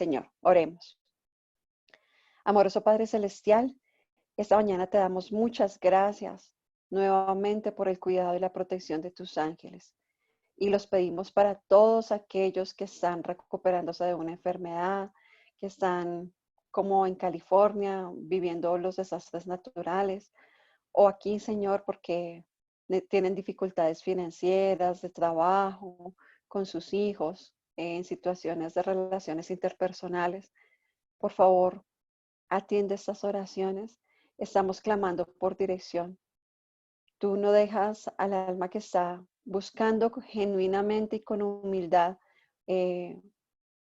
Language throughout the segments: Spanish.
Señor, oremos. Amoroso Padre Celestial, esta mañana te damos muchas gracias nuevamente por el cuidado y la protección de tus ángeles. Y los pedimos para todos aquellos que están recuperándose de una enfermedad, que están como en California viviendo los desastres naturales, o aquí, Señor, porque tienen dificultades financieras, de trabajo, con sus hijos, en situaciones de relaciones interpersonales. Por favor, atiende estas oraciones. Estamos clamando por dirección. Tú no dejas al alma que está buscando genuinamente y con humildad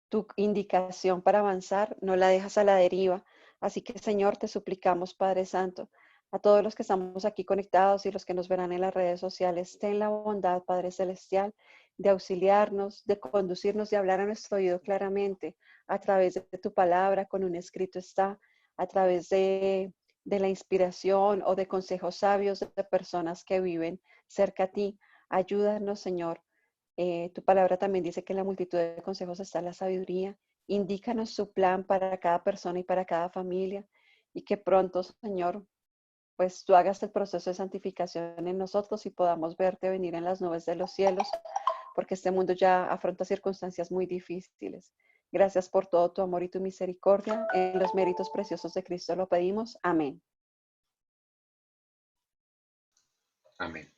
tu indicación para avanzar, no la dejas a la deriva. Así que, Señor, te suplicamos, Padre Santo, a todos los que estamos aquí conectados y los que nos verán en las redes sociales, ten la bondad, Padre Celestial, de auxiliarnos, de conducirnos, de hablar a nuestro oído claramente a través de tu palabra, con un escrito está, a través de la inspiración o de consejos sabios de personas que viven cerca a ti. Ayúdanos, Señor. Tu palabra también dice que en la multitud de consejos está la sabiduría. Indícanos su plan para cada persona y para cada familia, y que pronto, Señor, pues tú hagas el proceso de santificación en nosotros y podamos verte venir en las nubes de los cielos, porque este mundo ya afronta circunstancias muy difíciles. Gracias por todo tu amor y tu misericordia. En los méritos preciosos de Cristo lo pedimos. Amén. Amén.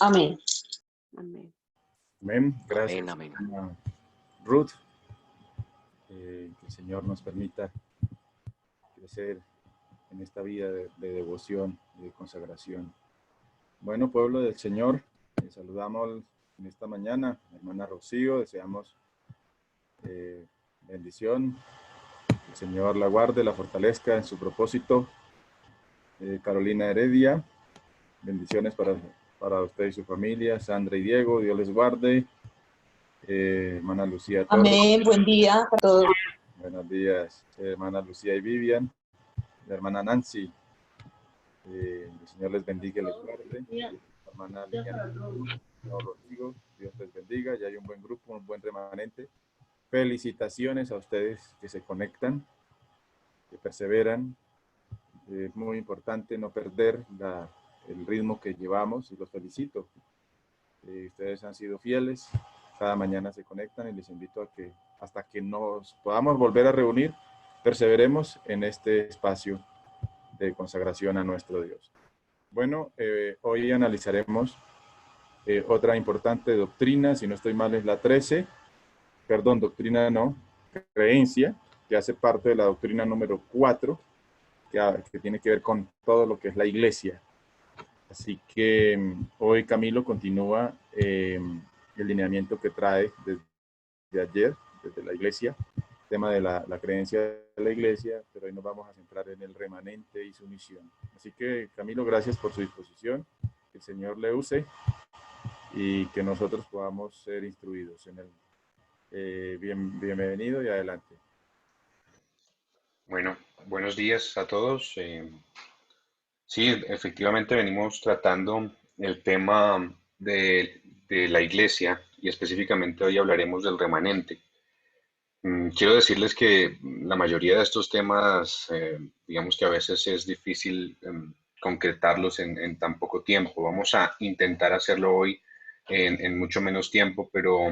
Amén. Amén. Amén. Gracias, Amén, amén. hermana Ruth. Que el Señor nos permita crecer en esta vida de devoción y de consagración. Bueno, pueblo del Señor, saludamos en esta mañana a la hermana Rocío, deseamos bendición, el Señor la guarde, la fortalezca en su propósito. Carolina Heredia, bendiciones para usted y su familia. Sandra y Diego, Dios les guarde. Hermana Lucía Torres. Amén. Buen día para todos. Buenos días, hermana Lucía y Vivian. La hermana Nancy. El Señor les bendiga y les guarde. Hermana Liliana, Rodrigo, Dios les bendiga. Ya hay un buen grupo, un buen remanente. Felicitaciones a ustedes que se conectan, que perseveran. Es muy importante no perder el ritmo que llevamos y los felicito. Ustedes han sido fieles, cada mañana se conectan y les invito a que hasta que nos podamos volver a reunir, perseveremos en este espacio de consagración a nuestro Dios. Bueno, hoy analizaremos otra importante doctrina, si no estoy mal es la 13, perdón, doctrina no, creencia, que hace parte de la doctrina número 4, que tiene que ver con todo lo que es la iglesia. Así que hoy Camilo continúa el lineamiento que trae desde ayer, desde la iglesia, el tema de la creencia de la iglesia, pero hoy nos vamos a centrar en el remanente y su misión. Así que Camilo, gracias por su disposición, que el Señor le use y que nosotros podamos ser instruidos en él. Bienvenido y adelante. Bueno, buenos días a todos. Sí, efectivamente venimos tratando el tema de la iglesia y específicamente hoy hablaremos del remanente. Quiero decirles que la mayoría de estos temas, digamos que a veces es difícil concretarlos en tan poco tiempo. Vamos a intentar hacerlo hoy en mucho menos tiempo, pero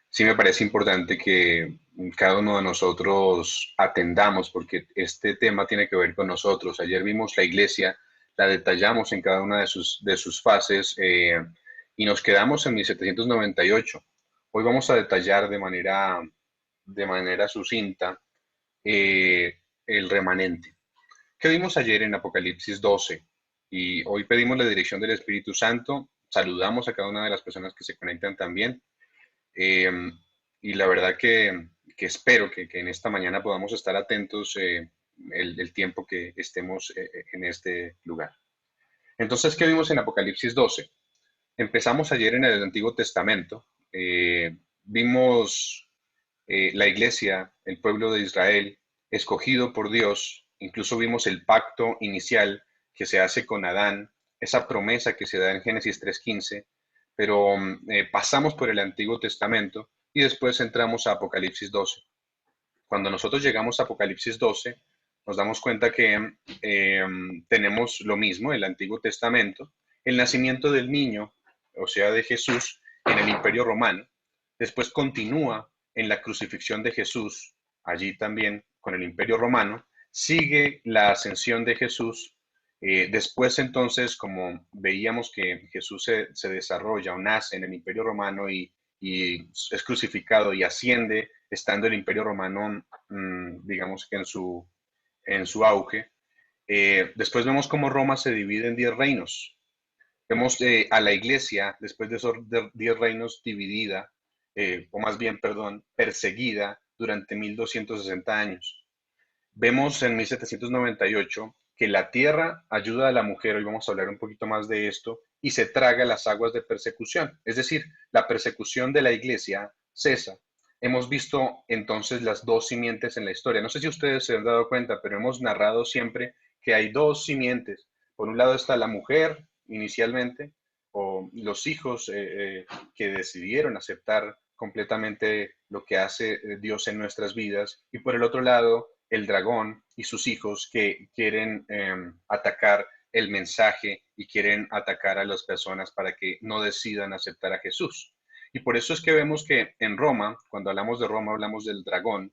sí me parece importante que cada uno de nosotros atendamos, porque este tema tiene que ver con nosotros. Ayer vimos la iglesia, la detallamos en cada una de sus fases y nos quedamos en 1798. Hoy vamos a detallar de manera sucinta el remanente. ¿Qué vimos ayer en Apocalipsis 12? Y hoy pedimos la dirección del Espíritu Santo. Saludamos a cada una de las personas que se conectan también. Y la verdad que espero que en esta mañana podamos estar atentos el tiempo que estemos en este lugar. Entonces, ¿qué vimos en Apocalipsis 12? Empezamos ayer en el Antiguo Testamento. Vimos la iglesia, el pueblo de Israel, escogido por Dios. Incluso vimos el pacto inicial que se hace con Adán, esa promesa que se da en Génesis 3:15, pero pasamos por el Antiguo Testamento y después entramos a Apocalipsis 12. Cuando nosotros llegamos a Apocalipsis 12, nos damos cuenta que tenemos lo mismo, el Antiguo Testamento, el nacimiento del niño, o sea, de Jesús, en el Imperio Romano. Después continúa en la crucifixión de Jesús, allí también con el Imperio Romano. Sigue la ascensión de Jesús. Después entonces, como veíamos que Jesús se desarrolla o nace en el Imperio Romano y es crucificado y asciende, estando el Imperio Romano, digamos que en su auge. Después vemos cómo Roma se divide en 10 reinos. Vemos a la iglesia, después de esos 10 reinos, dividida, o más bien, perdón, perseguida durante 1260 años. Vemos en 1798 que la tierra ayuda a la mujer, hoy vamos a hablar un poquito más de esto, y se traga las aguas de persecución. Es decir, la persecución de la iglesia cesa. Hemos visto entonces las dos simientes en la historia. No sé si ustedes se han dado cuenta, pero hemos narrado siempre que hay dos simientes. Por un lado está la mujer inicialmente, o los hijos que decidieron aceptar completamente lo que hace Dios en nuestras vidas, y por el otro lado el dragón y sus hijos que quieren atacar el mensaje y quieren atacar a las personas para que no decidan aceptar a Jesús. Y por eso es que vemos que en Roma, cuando hablamos de Roma, hablamos del dragón.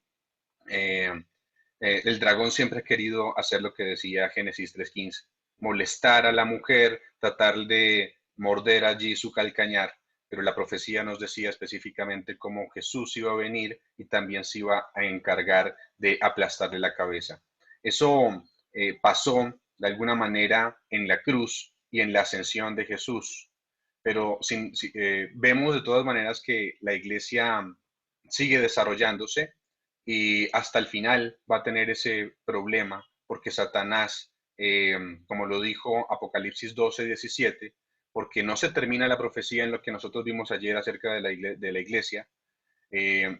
El dragón siempre ha querido hacer lo que decía Génesis 3:15, molestar a la mujer, tratar de morder allí su calcañar, pero la profecía nos decía específicamente cómo Jesús iba a venir y también se iba a encargar de aplastarle la cabeza. Eso pasó de alguna manera en la cruz y en la ascensión de Jesús, pero vemos de todas maneras que la iglesia sigue desarrollándose y hasta el final va a tener ese problema porque Satanás, como lo dijo Apocalipsis 12:17, porque no se termina la profecía en lo que nosotros vimos ayer acerca de la iglesia,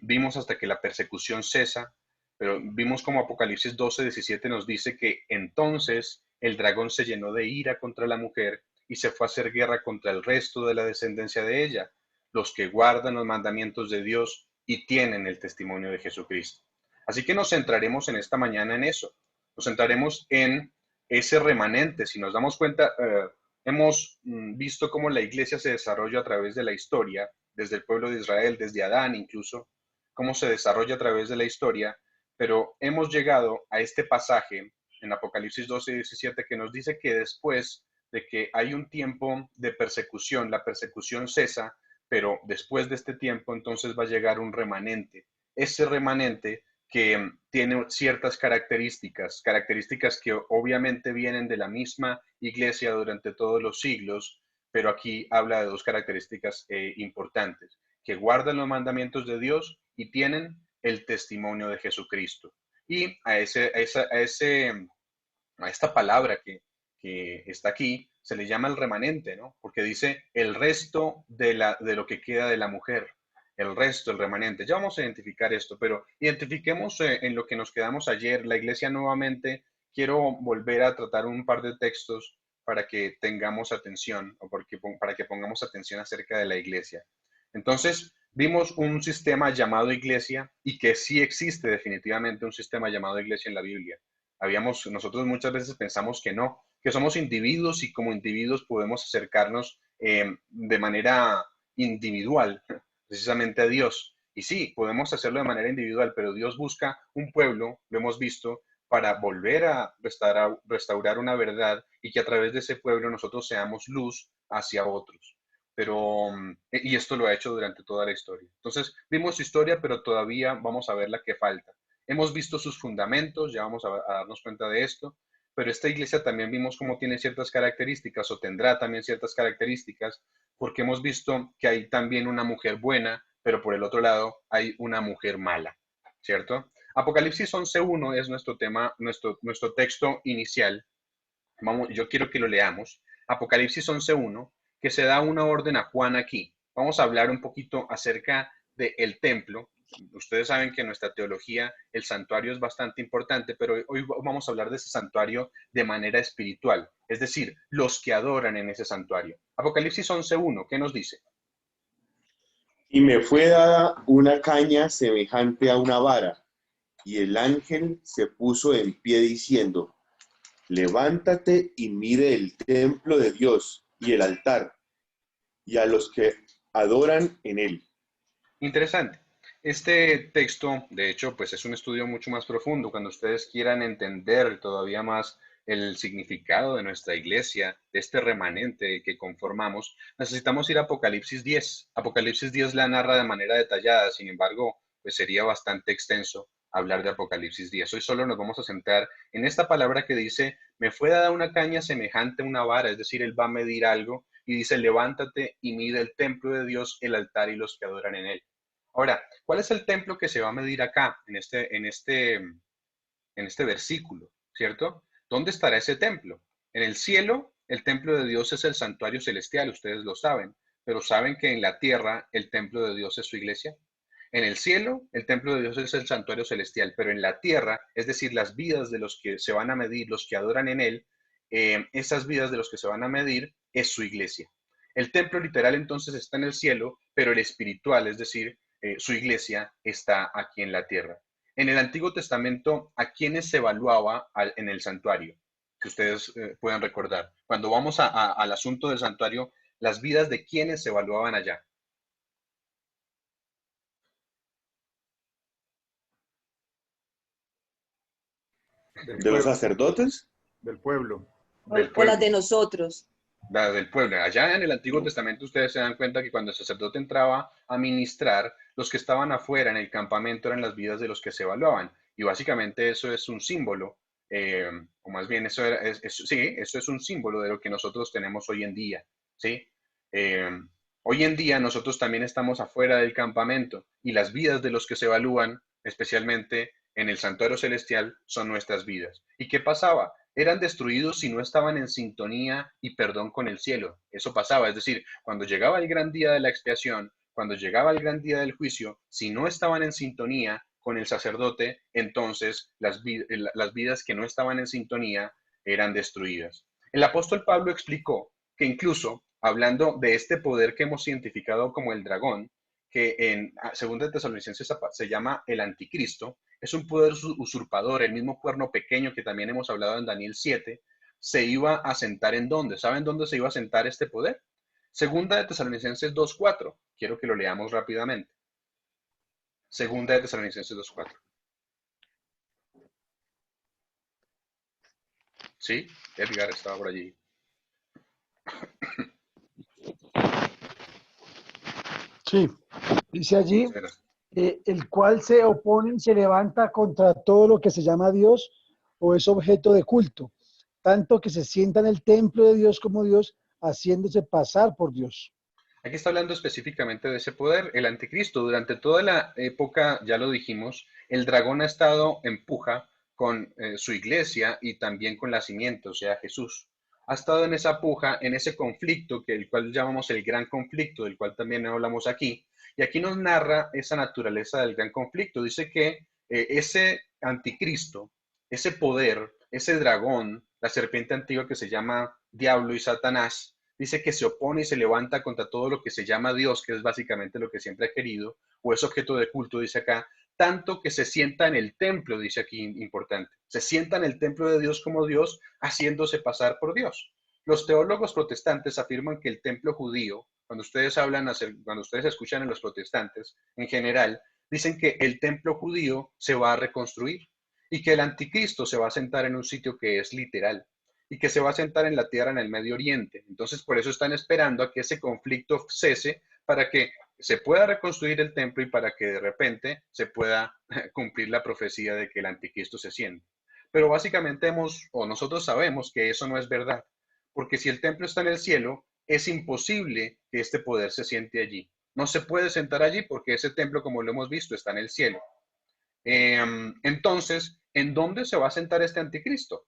vimos hasta que la persecución cesa, pero vimos como Apocalipsis 12:17 nos dice que entonces el dragón se llenó de ira contra la mujer y se fue a hacer guerra contra el resto de la descendencia de ella, los que guardan los mandamientos de Dios y tienen el testimonio de Jesucristo. Así que nos centraremos en esta mañana en eso. Nos centraremos en ese remanente. Si nos damos cuenta, hemos visto cómo la iglesia se desarrolla a través de la historia, desde el pueblo de Israel, desde Adán incluso, cómo se desarrolla a través de la historia, pero hemos llegado a este pasaje en Apocalipsis 12:17 que nos dice que después de que hay un tiempo de persecución, la persecución cesa, pero después de este tiempo entonces va a llegar un remanente. Ese remanente que tiene ciertas características que obviamente vienen de la misma iglesia durante todos los siglos, pero aquí habla de dos características importantes, que guardan los mandamientos de Dios y tienen el testimonio de Jesucristo. Y a esta palabra que está aquí se le llama el remanente, ¿no? Porque dice el resto de lo que queda de la mujer, el resto, el remanente. Ya vamos a identificar esto, pero identifiquemos en lo que nos quedamos ayer. La iglesia nuevamente, quiero volver a tratar un par de textos para que tengamos atención o para que pongamos atención acerca de la iglesia. Entonces, vimos un sistema llamado iglesia y que sí existe definitivamente un sistema llamado iglesia en la Biblia. Nosotros muchas veces pensamos que no, que somos individuos y como individuos podemos acercarnos de manera individual precisamente a Dios. Y sí, podemos hacerlo de manera individual, pero Dios busca un pueblo, lo hemos visto, para volver a restaurar una verdad y que a través de ese pueblo nosotros seamos luz hacia otros. Y esto lo ha hecho durante toda la historia. Entonces, vimos su historia, pero todavía vamos a ver la que falta. Hemos visto sus fundamentos, ya vamos a darnos cuenta de esto, pero esta iglesia también vimos cómo tiene ciertas características o tendrá también ciertas características, porque hemos visto que hay también una mujer buena, pero por el otro lado hay una mujer mala, ¿cierto? Apocalipsis 11:1 es nuestro tema, nuestro texto inicial. Yo quiero que lo leamos. Apocalipsis 11:1, que se da una orden a Juan aquí. Vamos a hablar un poquito acerca del templo. Ustedes saben que en nuestra teología el santuario es bastante importante, pero hoy vamos a hablar de ese santuario de manera espiritual, es decir, los que adoran en ese santuario. Apocalipsis 11:1, ¿qué nos dice? Y me fue dada una caña semejante a una vara, Y el ángel se puso en pie diciendo, levántate y mire el templo de Dios y el altar, y a los que adoran en él. Interesante. Este texto, de hecho, pues es un estudio mucho más profundo. Cuando ustedes quieran entender todavía más el significado de nuestra iglesia, de este remanente que conformamos, necesitamos ir a Apocalipsis 10. Apocalipsis 10 la narra de manera detallada, sin embargo, pues sería bastante extenso hablar de Apocalipsis 10. Hoy solo nos vamos a centrar en esta palabra que dice, me fue dada una caña semejante a una vara, es decir, él va a medir algo y dice, levántate y mide el templo de Dios, el altar y los que adoran en él. Ahora, ¿cuál es el templo que se va a medir acá, en este versículo, ¿cierto? ¿Dónde estará ese templo? En el cielo, el templo de Dios es el santuario celestial, ustedes lo saben, pero ¿saben que en la tierra el templo de Dios es su iglesia? En el cielo, el templo de Dios es el santuario celestial, pero en la tierra, es decir, las vidas de los que se van a medir, los que adoran en él, esas vidas de los que se van a medir es su iglesia. El templo literal entonces está en el cielo, pero el espiritual, es decir, su iglesia está aquí en la tierra. En el Antiguo Testamento, ¿a quiénes se evaluaba en el santuario? Que ustedes puedan recordar. Cuando vamos al asunto del santuario, las vidas de quiénes se evaluaban allá. ¿De los sacerdotes? Del pueblo. Del O las pueblo. de nosotros. Del pueblo. Allá en el Antiguo Testamento ustedes se dan cuenta que cuando el sacerdote entraba a ministrar, los que estaban afuera en el campamento eran las vidas de los que se evaluaban. Y básicamente eso es un símbolo, o más bien sí, eso es un símbolo de lo que nosotros tenemos hoy en día, ¿sí? Eh, Hoy en día nosotros también estamos afuera del campamento y las vidas de los que se evalúan, especialmente en el santuario celestial, son nuestras vidas. ¿Y qué pasaba? Eran destruidos si no estaban en sintonía y perdón con el cielo. Eso pasaba, es decir, cuando llegaba el gran día de la expiación, cuando llegaba el gran día del juicio, si no estaban en sintonía con el sacerdote, entonces las vidas que no estaban en sintonía eran destruidas. El apóstol Pablo explicó que incluso hablando de este poder que hemos identificado como el dragón, que en 2 Tesalonicenses se llama el anticristo, es un poder usurpador, el mismo cuerno pequeño que también hemos hablado en Daniel 7, se iba a sentar en dónde. ¿Saben dónde se iba a sentar este poder? Segunda de Tesalonicenses 2.4. Quiero que lo leamos rápidamente. Segunda de Tesalonicenses 2.4. ¿Sí? Edgar estaba por allí. Sí, dice allí, Muchas gracias. el cual se opone y se levanta contra todo lo que se llama Dios o es objeto de culto, tanto que se sienta en el templo de Dios como Dios, haciéndose pasar por Dios. Aquí está hablando específicamente de ese poder, el anticristo. Durante toda la época, ya lo dijimos, el dragón ha estado en puja con su iglesia y también con la simiente, o sea, Jesús. Ha estado en esa puja, en ese conflicto, el cual llamamos el gran conflicto, del cual también hablamos aquí. Y aquí nos narra esa naturaleza del gran conflicto. Dice que ese anticristo, ese poder, ese dragón, la serpiente antigua que se llama Diablo y Satanás, dice que se opone y se levanta contra todo lo que se llama Dios, que es básicamente lo que siempre ha querido, o es objeto de culto, dice acá, tanto que se sienta en el templo, dice aquí importante, se sienta en el templo de Dios como Dios, haciéndose pasar por Dios. Los teólogos protestantes afirman que el templo judío, cuando ustedes cuando ustedes escuchan a los protestantes en general, dicen que el templo judío se va a reconstruir y que el anticristo se va a sentar en un sitio que es literal y que se va a sentar en la tierra en el Medio Oriente. Entonces, por eso están esperando a que ese conflicto cese para que se pueda reconstruir el templo y para que de repente se pueda cumplir la profecía de que el anticristo se siente. Pero básicamente nosotros sabemos que eso no es verdad, porque si el templo está en el cielo, es imposible que este poder se siente allí. No se puede sentar allí porque ese templo, como lo hemos visto, está en el cielo. Entonces, ¿en dónde se va a sentar este anticristo?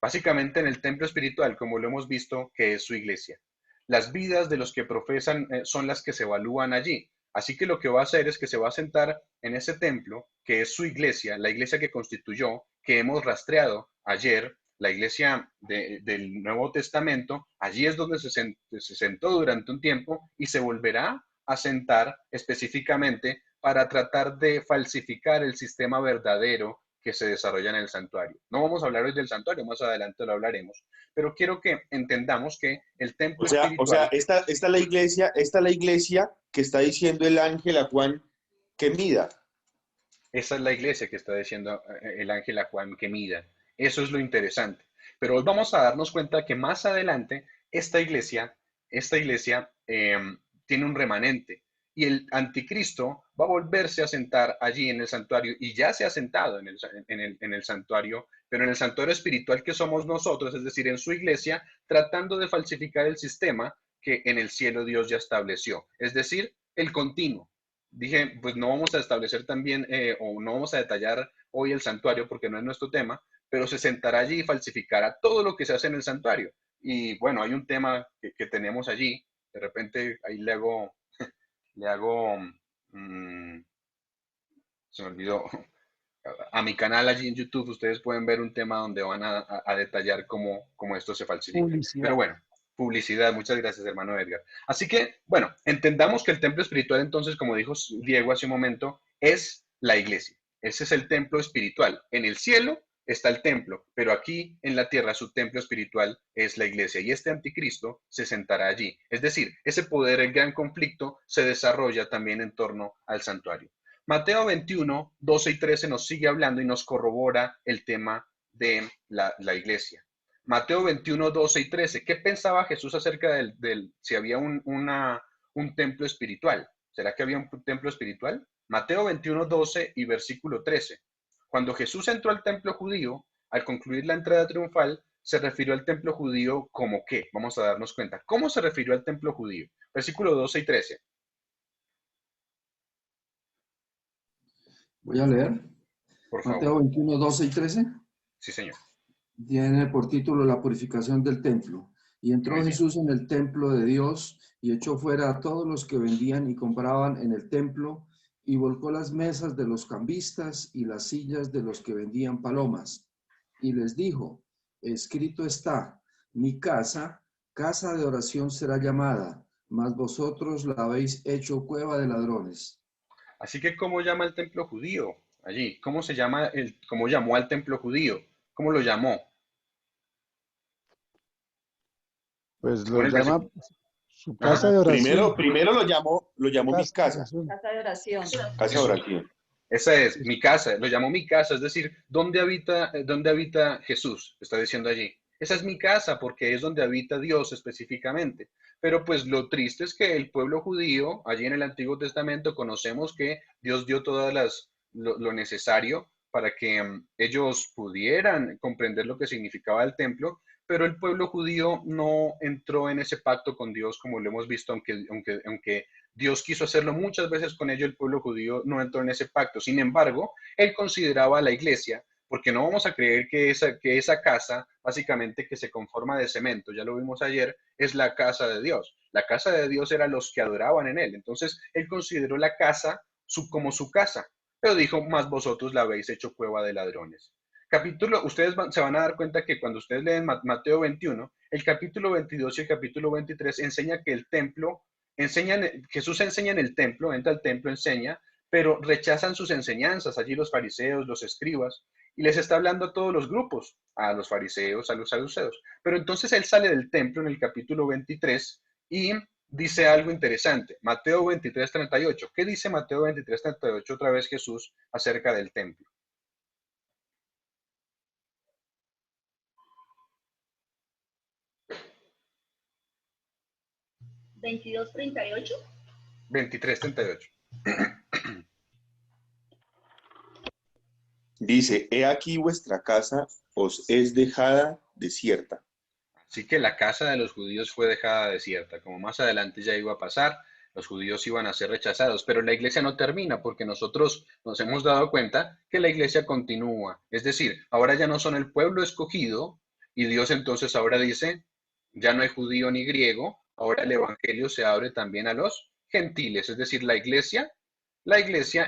Básicamente en el templo espiritual, como lo hemos visto, que es su iglesia. Las vidas de los que profesan son las que se evalúan allí. Así que lo que va a hacer es que se va a sentar en ese templo, que es su iglesia, la iglesia que constituyó, que hemos rastreado ayer, la iglesia del Nuevo Testamento. Allí es donde se sentó durante un tiempo y se volverá a sentar específicamente para tratar de falsificar el sistema verdadero que se desarrolla en el santuario. No vamos a hablar hoy del santuario, más adelante lo hablaremos, pero quiero que entendamos que el templo espiritual... esta es la iglesia que está diciendo el ángel a Juan que mida. Esa es la iglesia que está diciendo el ángel a Juan que mida. Eso es lo interesante. Pero hoy vamos a darnos cuenta que más adelante esta iglesia tiene un remanente y el anticristo va a volverse a sentar allí en el santuario y ya se ha sentado en el santuario, pero en el santuario espiritual que somos nosotros, es decir, en su iglesia, tratando de falsificar el sistema que en el cielo Dios ya estableció, es decir, el continuo. Dije, pues no vamos a establecer también, o no vamos a detallar hoy el santuario porque no es nuestro tema, pero se sentará allí y falsificará todo lo que se hace en el santuario. Y bueno, hay un tema que tenemos allí, de repente ahí le hago, se me olvidó, a mi canal allí en YouTube ustedes pueden ver un tema donde van a detallar cómo esto se falsifica. Publicidad. Pero bueno, publicidad, muchas gracias hermano Edgar. Así que, bueno, entendamos que el templo espiritual entonces, como dijo Diego hace un momento, es la iglesia. Ese es el templo espiritual. En el cielo está el templo, pero aquí en la tierra su templo espiritual es la iglesia y este anticristo se sentará allí. Es decir, ese poder, el gran conflicto, se desarrolla también en torno al santuario. Mateo 21, 12 y 13 nos sigue hablando y nos corrobora el tema de la iglesia. Mateo 21, 12 y 13. ¿Qué pensaba Jesús acerca si había un templo espiritual? ¿Será que había un templo espiritual? Mateo 21, 12 y versículo 13. Cuando Jesús entró al templo judío, al concluir la entrada triunfal, se refirió al templo judío como ¿qué? Vamos a darnos cuenta. ¿Cómo se refirió al templo judío? Versículo 12 y 13. Voy a leer. Por favor. Mateo 21, 12 y 13. Sí, señor. Tiene por título la purificación del templo. Y entró Muy bien. Jesús en el templo de Dios y echó fuera a todos los que vendían y compraban en el templo y volcó las mesas de los cambistas y las sillas de los que vendían palomas. Y les dijo, escrito está, mi casa, casa de oración será llamada, mas vosotros la habéis hecho cueva de ladrones. Así que, ¿cómo llama el templo judío allí? ¿Cómo se llama cómo llamó al templo judío? ¿Cómo lo llamó? Pues lo Con el llama su casa de oración. Primero lo llamó mi casa. Casa de oración. Casa de oración. Esa es mi casa, lo llamó mi casa, es decir, ¿dónde habita Jesús? Está diciendo allí. Esa es mi casa porque es donde habita Dios específicamente. Pero pues lo triste es que el pueblo judío, allí en el Antiguo Testamento, conocemos que Dios dio lo necesario para que ellos pudieran comprender lo que significaba el templo, pero el pueblo judío no entró en ese pacto con Dios como lo hemos visto, aunque Dios quiso hacerlo muchas veces con ello, el pueblo judío no entró en ese pacto. Sin embargo, él consideraba a la iglesia, porque no vamos a creer que esa casa, básicamente que se conforma de cemento, ya lo vimos ayer, es la casa de Dios. La casa de Dios era los que adoraban en él. Entonces, él consideró la casa como su casa, pero dijo, más vosotros la habéis hecho cueva de ladrones. Ustedes se van a dar cuenta que cuando ustedes leen Mateo 21, el capítulo 22 y el capítulo 23 enseña que el templo, Jesús enseña en el templo, entra al templo, enseña, pero rechazan sus enseñanzas, allí los fariseos, los escribas, y les está hablando a todos los grupos, a los fariseos, a los saduceos. Pero entonces él sale del templo en el capítulo 23 y dice algo interesante, Mateo 23, 38. ¿Qué dice Mateo 23, 38 otra vez Jesús acerca del templo? 22:38. 23:38. Dice, he aquí vuestra casa os es dejada desierta. Así que la casa de los judíos fue dejada desierta, como más adelante ya iba a pasar, los judíos iban a ser rechazados, pero la iglesia no termina porque nosotros nos hemos dado cuenta que la iglesia continúa. Es decir, ahora ya no son el pueblo escogido y Dios entonces ahora dice, ya no hay judío ni griego, ahora el evangelio se abre también a los gentiles, es decir, la iglesia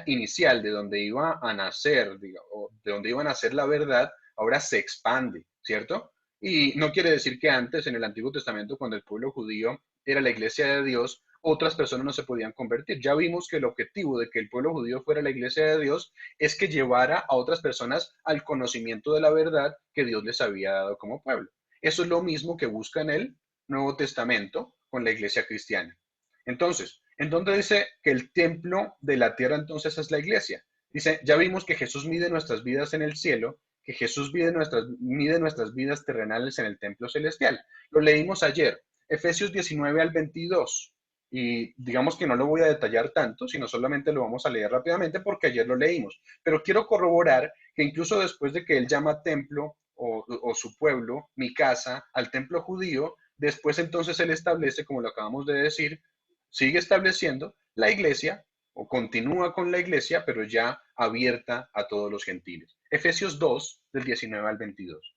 inicial de donde iba a nacer, digamos, de donde iba a nacer la verdad, ahora se expande, ¿cierto? Y no quiere decir que antes, en el Antiguo Testamento, cuando el pueblo judío era la iglesia de Dios, otras personas no se podían convertir. Ya vimos que el objetivo de que el pueblo judío fuera la iglesia de Dios es que llevara a otras personas al conocimiento de la verdad que Dios les había dado como pueblo. Eso es lo mismo que busca en el Nuevo Testamento con la iglesia cristiana. Entonces, ¿en dónde dice que el templo de la tierra entonces es la iglesia? Dice, ya vimos que Jesús mide nuestras vidas en el cielo, que Jesús mide nuestras vidas terrenales en el templo celestial. Lo leímos ayer, Efesios 19 al 22. Y digamos que no lo voy a detallar tanto, sino solamente lo vamos a leer rápidamente porque ayer lo leímos. Pero quiero corroborar que incluso después de que él llama templo o su pueblo, mi casa, al templo judío, después entonces él establece, como lo acabamos de decir, sigue estableciendo la iglesia o continúa con la iglesia, pero ya abierta a todos los gentiles. Efesios 2, del 19 al 22.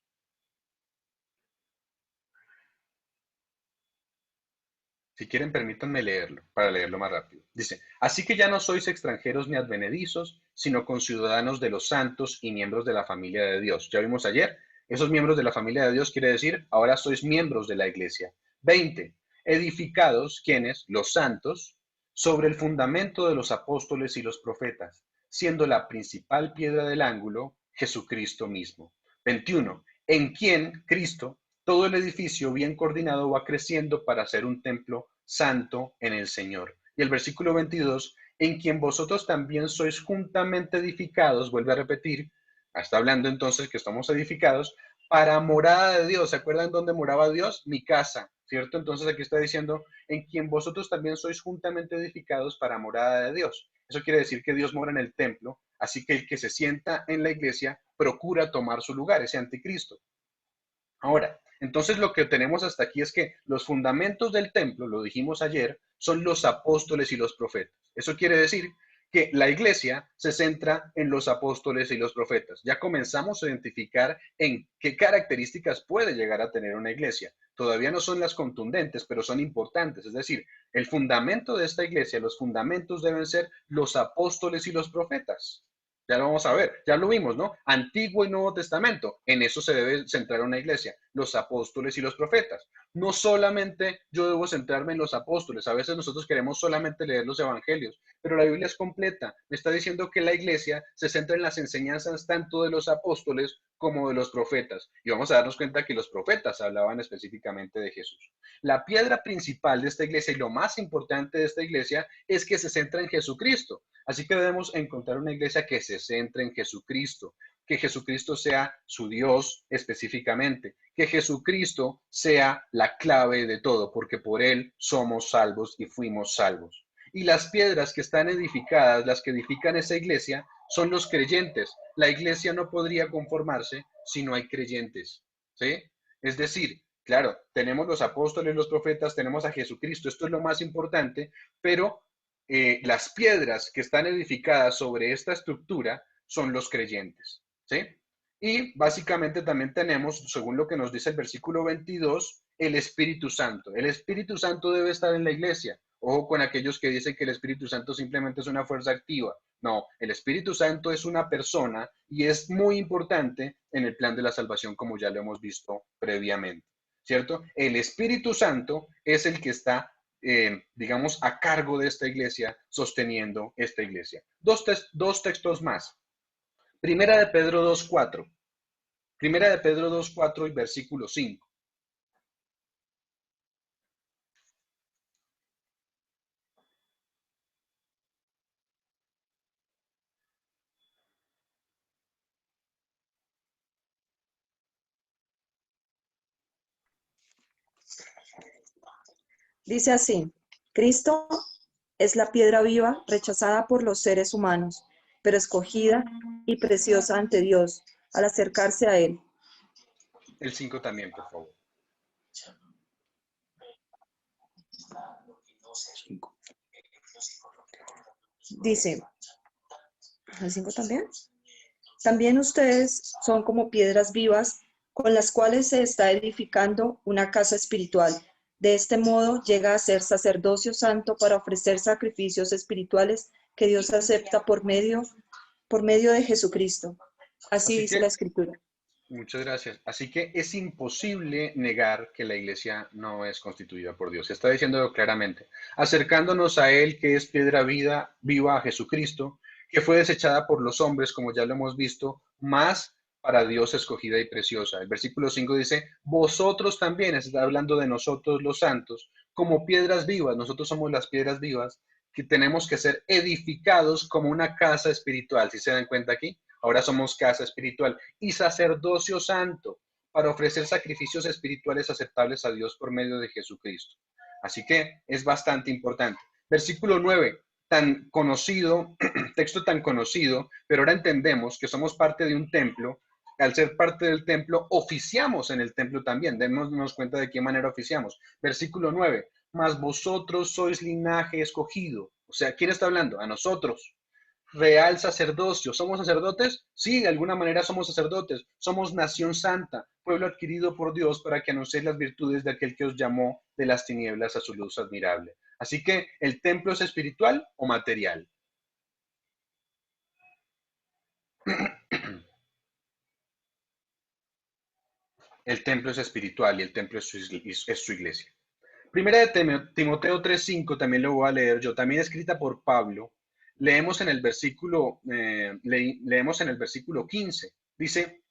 Si quieren, permítanme leerlo, para leerlo más rápido. Dice, así que ya no sois extranjeros ni advenedizos, sino conciudadanos de los santos y miembros de la familia de Dios. Ya vimos ayer, esos miembros de la familia de Dios quiere decir, ahora sois miembros de la iglesia. 20. Edificados, ¿quiénes? Los santos, sobre el fundamento de los apóstoles y los profetas, siendo la principal piedra del ángulo Jesucristo mismo. 21. En quien, Cristo, todo el edificio bien coordinado va creciendo para ser un templo santo en el Señor. Y el versículo 22, en quien vosotros también sois juntamente edificados, vuelve a repetir, está hablando entonces que estamos edificados, para morada de Dios. ¿Se acuerdan dónde moraba Dios? Mi casa, ¿cierto? Entonces aquí está diciendo, en quien vosotros también sois juntamente edificados para morada de Dios. Eso quiere decir que Dios mora en el templo, así que el que se sienta en la iglesia procura tomar su lugar, ese anticristo. Ahora, entonces lo que tenemos hasta aquí es que los fundamentos del templo, lo dijimos ayer, son los apóstoles y los profetas. Eso quiere decir que la iglesia se centra en los apóstoles y los profetas. Ya comenzamos a identificar en qué características puede llegar a tener una iglesia. Todavía no son las contundentes, pero son importantes. Es decir, el fundamento de esta iglesia, los fundamentos deben ser los apóstoles y los profetas. Ya lo vamos a ver, ya lo vimos, ¿no? Antiguo y Nuevo Testamento, en eso se debe centrar una iglesia, los apóstoles y los profetas. No solamente yo debo centrarme en los apóstoles, a veces nosotros queremos solamente leer los evangelios, pero la Biblia es completa. Me está diciendo que la iglesia se centra en las enseñanzas tanto de los apóstoles como de los profetas. Y vamos a darnos cuenta que los profetas hablaban específicamente de Jesús. La piedra principal de esta iglesia y lo más importante de esta iglesia es que se centra en Jesucristo. Así que debemos encontrar una iglesia que se centre en Jesucristo, que Jesucristo sea su Dios específicamente, que Jesucristo sea la clave de todo, porque por Él somos salvos y fuimos salvos. Y las piedras que están edificadas, las que edifican esa iglesia, son los creyentes. La iglesia no podría conformarse si no hay creyentes, ¿sí? Es decir, claro, tenemos los apóstoles, los profetas, tenemos a Jesucristo, esto es lo más importante, pero las piedras que están edificadas sobre esta estructura son los creyentes, ¿sí? Y básicamente también tenemos, según lo que nos dice el versículo 22, el Espíritu Santo. El Espíritu Santo debe estar en la iglesia. Ojo con aquellos que dicen que el Espíritu Santo simplemente es una fuerza activa. No, el Espíritu Santo es una persona y es muy importante en el plan de la salvación, como ya lo hemos visto previamente, ¿cierto? El Espíritu Santo es el que está digamos, a cargo de esta iglesia, sosteniendo esta iglesia. Dos textos más. Primera de Pedro 2:4. Primera de Pedro 2:4 y versículo 5. Dice así, Cristo es la piedra viva rechazada por los seres humanos, pero escogida y preciosa ante Dios al acercarse a Él. El 5 también, por favor. Dice, ¿el 5 también? También ustedes son como piedras vivas con las cuales se está edificando una casa espiritual. De este modo llega a ser sacerdocio santo para ofrecer sacrificios espirituales que Dios acepta por medio de Jesucristo. Así dice la Escritura. Muchas gracias. Así que es imposible negar que la iglesia no es constituida por Dios. Se está diciendo claramente, acercándonos a Él, que es piedra viva, a Jesucristo, que fue desechada por los hombres, como ya lo hemos visto, más para Dios escogida y preciosa. El versículo 5 dice, vosotros también, está hablando de nosotros los santos, como piedras vivas, nosotros somos las piedras vivas, que tenemos que ser edificados como una casa espiritual. ¿Sí se dan cuenta aquí? Ahora somos casa espiritual y sacerdocio santo para ofrecer sacrificios espirituales aceptables a Dios por medio de Jesucristo. Así que es bastante importante. Versículo 9, tan conocido, texto tan conocido, pero ahora entendemos que somos parte de un templo. Al ser parte del templo, oficiamos en el templo también. Démonos cuenta de qué manera oficiamos. Versículo 9, mas vosotros sois linaje escogido. O sea, ¿quién está hablando? A nosotros. Real sacerdocio. ¿Somos sacerdotes? Sí, de alguna manera somos sacerdotes. Somos nación santa, pueblo adquirido por Dios para que anunciéis las virtudes de aquel que os llamó de las tinieblas a su luz admirable. Así que, ¿el templo es espiritual o material? El templo es espiritual y el templo es su iglesia. Primera de Timoteo 3:5, también lo voy a leer yo, también escrita por Pablo. Leemos en el versículo 15. Dice,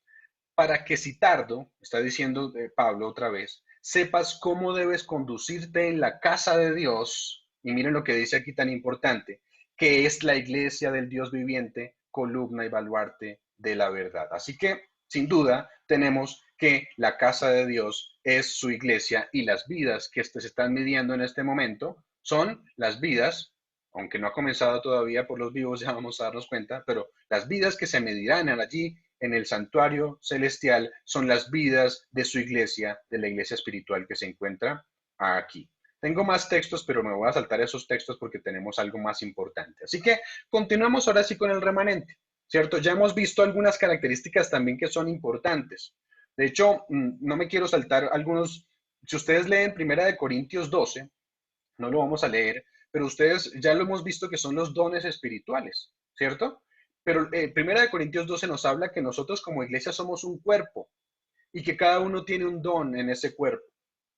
para que si tardo, está diciendo Pablo otra vez, sepas cómo debes conducirte en la casa de Dios. Y miren lo que dice aquí tan importante, que es la iglesia del Dios viviente, columna y baluarte de la verdad. Así que, sin duda, tenemos que la casa de Dios es su iglesia y las vidas que se están midiendo en este momento son las vidas, aunque no ha comenzado todavía por los vivos, ya vamos a darnos cuenta, pero las vidas que se medirán allí en el santuario celestial son las vidas de su iglesia, de la iglesia espiritual que se encuentra aquí. Tengo más textos, pero me voy a saltar esos textos porque tenemos algo más importante. Así que continuamos ahora sí con el remanente, ¿cierto? Ya hemos visto algunas características también que son importantes. De hecho, no me quiero saltar algunos. Si ustedes leen Primera de Corintios 12, no lo vamos a leer, pero ustedes ya lo hemos visto que son los dones espirituales, ¿cierto? Pero Primera de Corintios 12 nos habla que nosotros como iglesia somos un cuerpo y que cada uno tiene un don en ese cuerpo.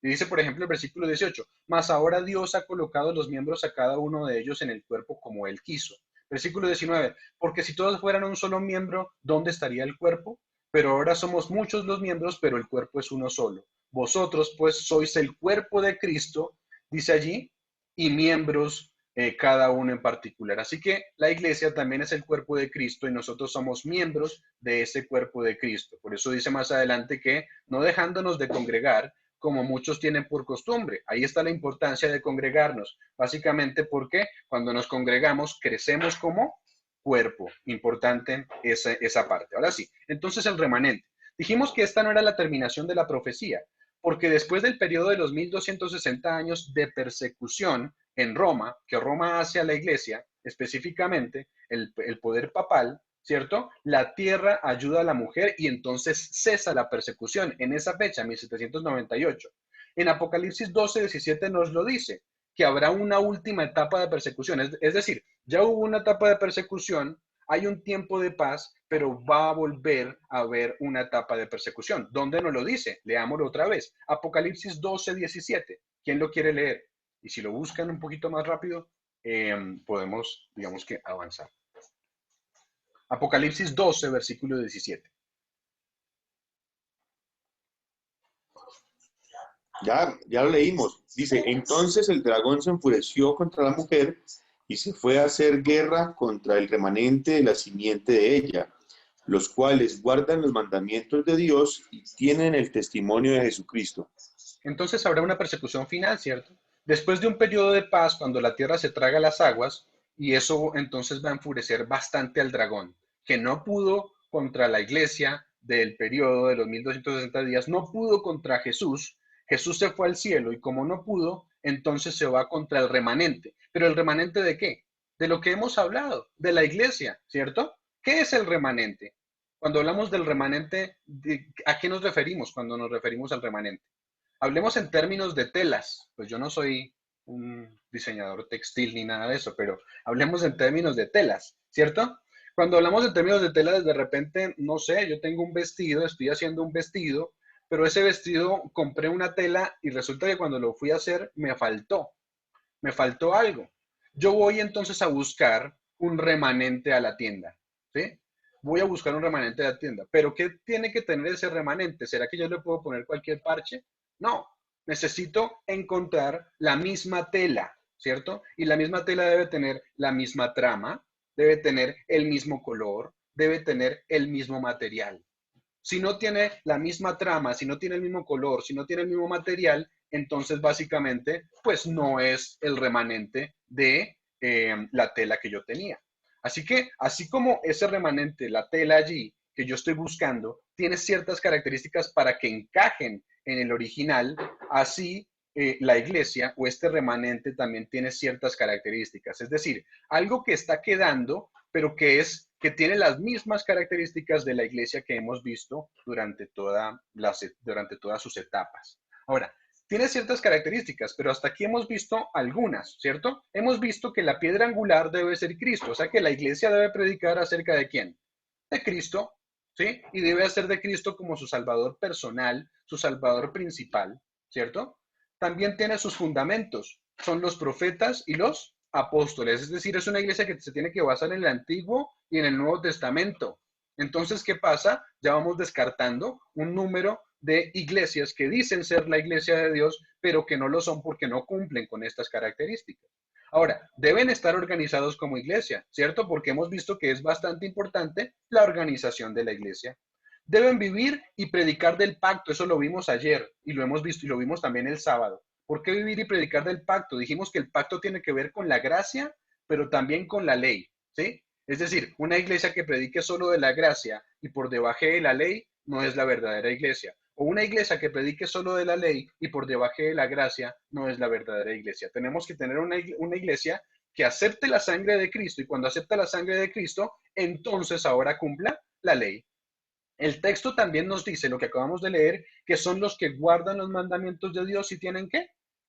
Y dice, por ejemplo, el versículo 18, mas ahora Dios ha colocado los miembros a cada uno de ellos en el cuerpo como Él quiso. Versículo 19, porque si todos fueran un solo miembro, ¿dónde estaría el cuerpo? Pero ahora somos muchos los miembros, pero el cuerpo es uno solo. Vosotros, pues, sois el cuerpo de Cristo, dice allí, y miembros cada uno en particular. Así que la iglesia también es el cuerpo de Cristo y nosotros somos miembros de ese cuerpo de Cristo. Por eso dice más adelante que no dejándonos de congregar, como muchos tienen por costumbre. Ahí está la importancia de congregarnos, básicamente porque cuando nos congregamos crecemos como cuerpo. Importante esa parte. Ahora sí, entonces el remanente. Dijimos que esta no era la terminación de la profecía, porque después del periodo de los 1260 años de persecución en Roma, que Roma hace a la iglesia, específicamente el poder papal, ¿cierto? La tierra ayuda a la mujer y entonces cesa la persecución en esa fecha, 1798. En Apocalipsis 12:17 nos lo dice, que habrá una última etapa de persecución. Es decir, ya hubo una etapa de persecución, hay un tiempo de paz, pero va a volver a haber una etapa de persecución. ¿Dónde nos lo dice? Leámoslo otra vez. Apocalipsis 12:17. ¿Quién lo quiere leer? Y si lo buscan un poquito más rápido, podemos, digamos que, avanzar. Apocalipsis 12, versículo 17. Ya lo leímos. Dice, entonces el dragón se enfureció contra la mujer y se fue a hacer guerra contra el remanente de la simiente de ella, los cuales guardan los mandamientos de Dios y tienen el testimonio de Jesucristo. Entonces habrá una persecución final, ¿cierto? Después de un periodo de paz, cuando la tierra se traga las aguas, y eso entonces va a enfurecer bastante al dragón, que no pudo contra la iglesia del periodo de los 1260 días, no pudo contra Jesús. Jesús se fue al cielo y como no pudo, entonces se va contra el remanente. ¿Pero el remanente de qué? De lo que hemos hablado, de la iglesia, ¿cierto? ¿Qué es el remanente? Cuando hablamos del remanente, ¿a qué nos referimos cuando nos referimos al remanente? Hablemos en términos de telas, pues yo no soy un diseñador textil ni nada de eso, pero hablemos en términos de telas, ¿cierto? Cuando hablamos en términos de telas, de repente, no sé, yo tengo un vestido, estoy haciendo un vestido, pero ese vestido compré una tela y resulta que cuando lo fui a hacer me faltó algo. Yo voy entonces a buscar un remanente a la tienda, ¿sí? Voy a buscar un remanente a la tienda, pero ¿qué tiene que tener ese remanente? ¿Será que yo le puedo poner cualquier parche? No, necesito encontrar la misma tela, ¿cierto? Y la misma tela debe tener la misma trama, debe tener el mismo color, debe tener el mismo material. Si no tiene la misma trama, si no tiene el mismo color, si no tiene el mismo material, entonces básicamente pues no es el remanente de la tela que yo tenía. Así que así como ese remanente, la tela allí que yo estoy buscando, tiene ciertas características para que encajen en el original, así la iglesia o este remanente también tiene ciertas características. Es decir, algo que está quedando, pero que tiene las mismas características de la iglesia que hemos visto durante todas sus etapas. Ahora, tiene ciertas características, pero hasta aquí hemos visto algunas, ¿cierto? Hemos visto que la piedra angular debe ser Cristo, o sea que la iglesia debe predicar acerca de quién, de Cristo, ¿sí? Y debe hacer de Cristo como su salvador personal, su salvador principal, ¿cierto? También tiene sus fundamentos, son los profetas y los apóstoles, es decir, es una iglesia que se tiene que basar en el Antiguo y en el Nuevo Testamento. Entonces, ¿qué pasa? Ya vamos descartando un número de iglesias que dicen ser la iglesia de Dios, pero que no lo son porque no cumplen con estas características. Ahora, deben estar organizados como iglesia, ¿cierto? Porque hemos visto que es bastante importante la organización de la iglesia. Deben vivir y predicar del pacto, eso lo vimos ayer y lo hemos visto y lo vimos también el sábado. ¿Por qué vivir y predicar del pacto? Dijimos que el pacto tiene que ver con la gracia, pero también con la ley, ¿sí? Es decir, una iglesia que predique solo de la gracia y por debajo de la ley no es la verdadera iglesia. O una iglesia que predique solo de la ley y por debajo de la gracia no es la verdadera iglesia. Tenemos que tener una iglesia que acepte la sangre de Cristo y cuando acepta la sangre de Cristo, entonces ahora cumpla la ley. El texto también nos dice, lo que acabamos de leer, que son los que guardan los mandamientos de Dios y tienen ¿qué?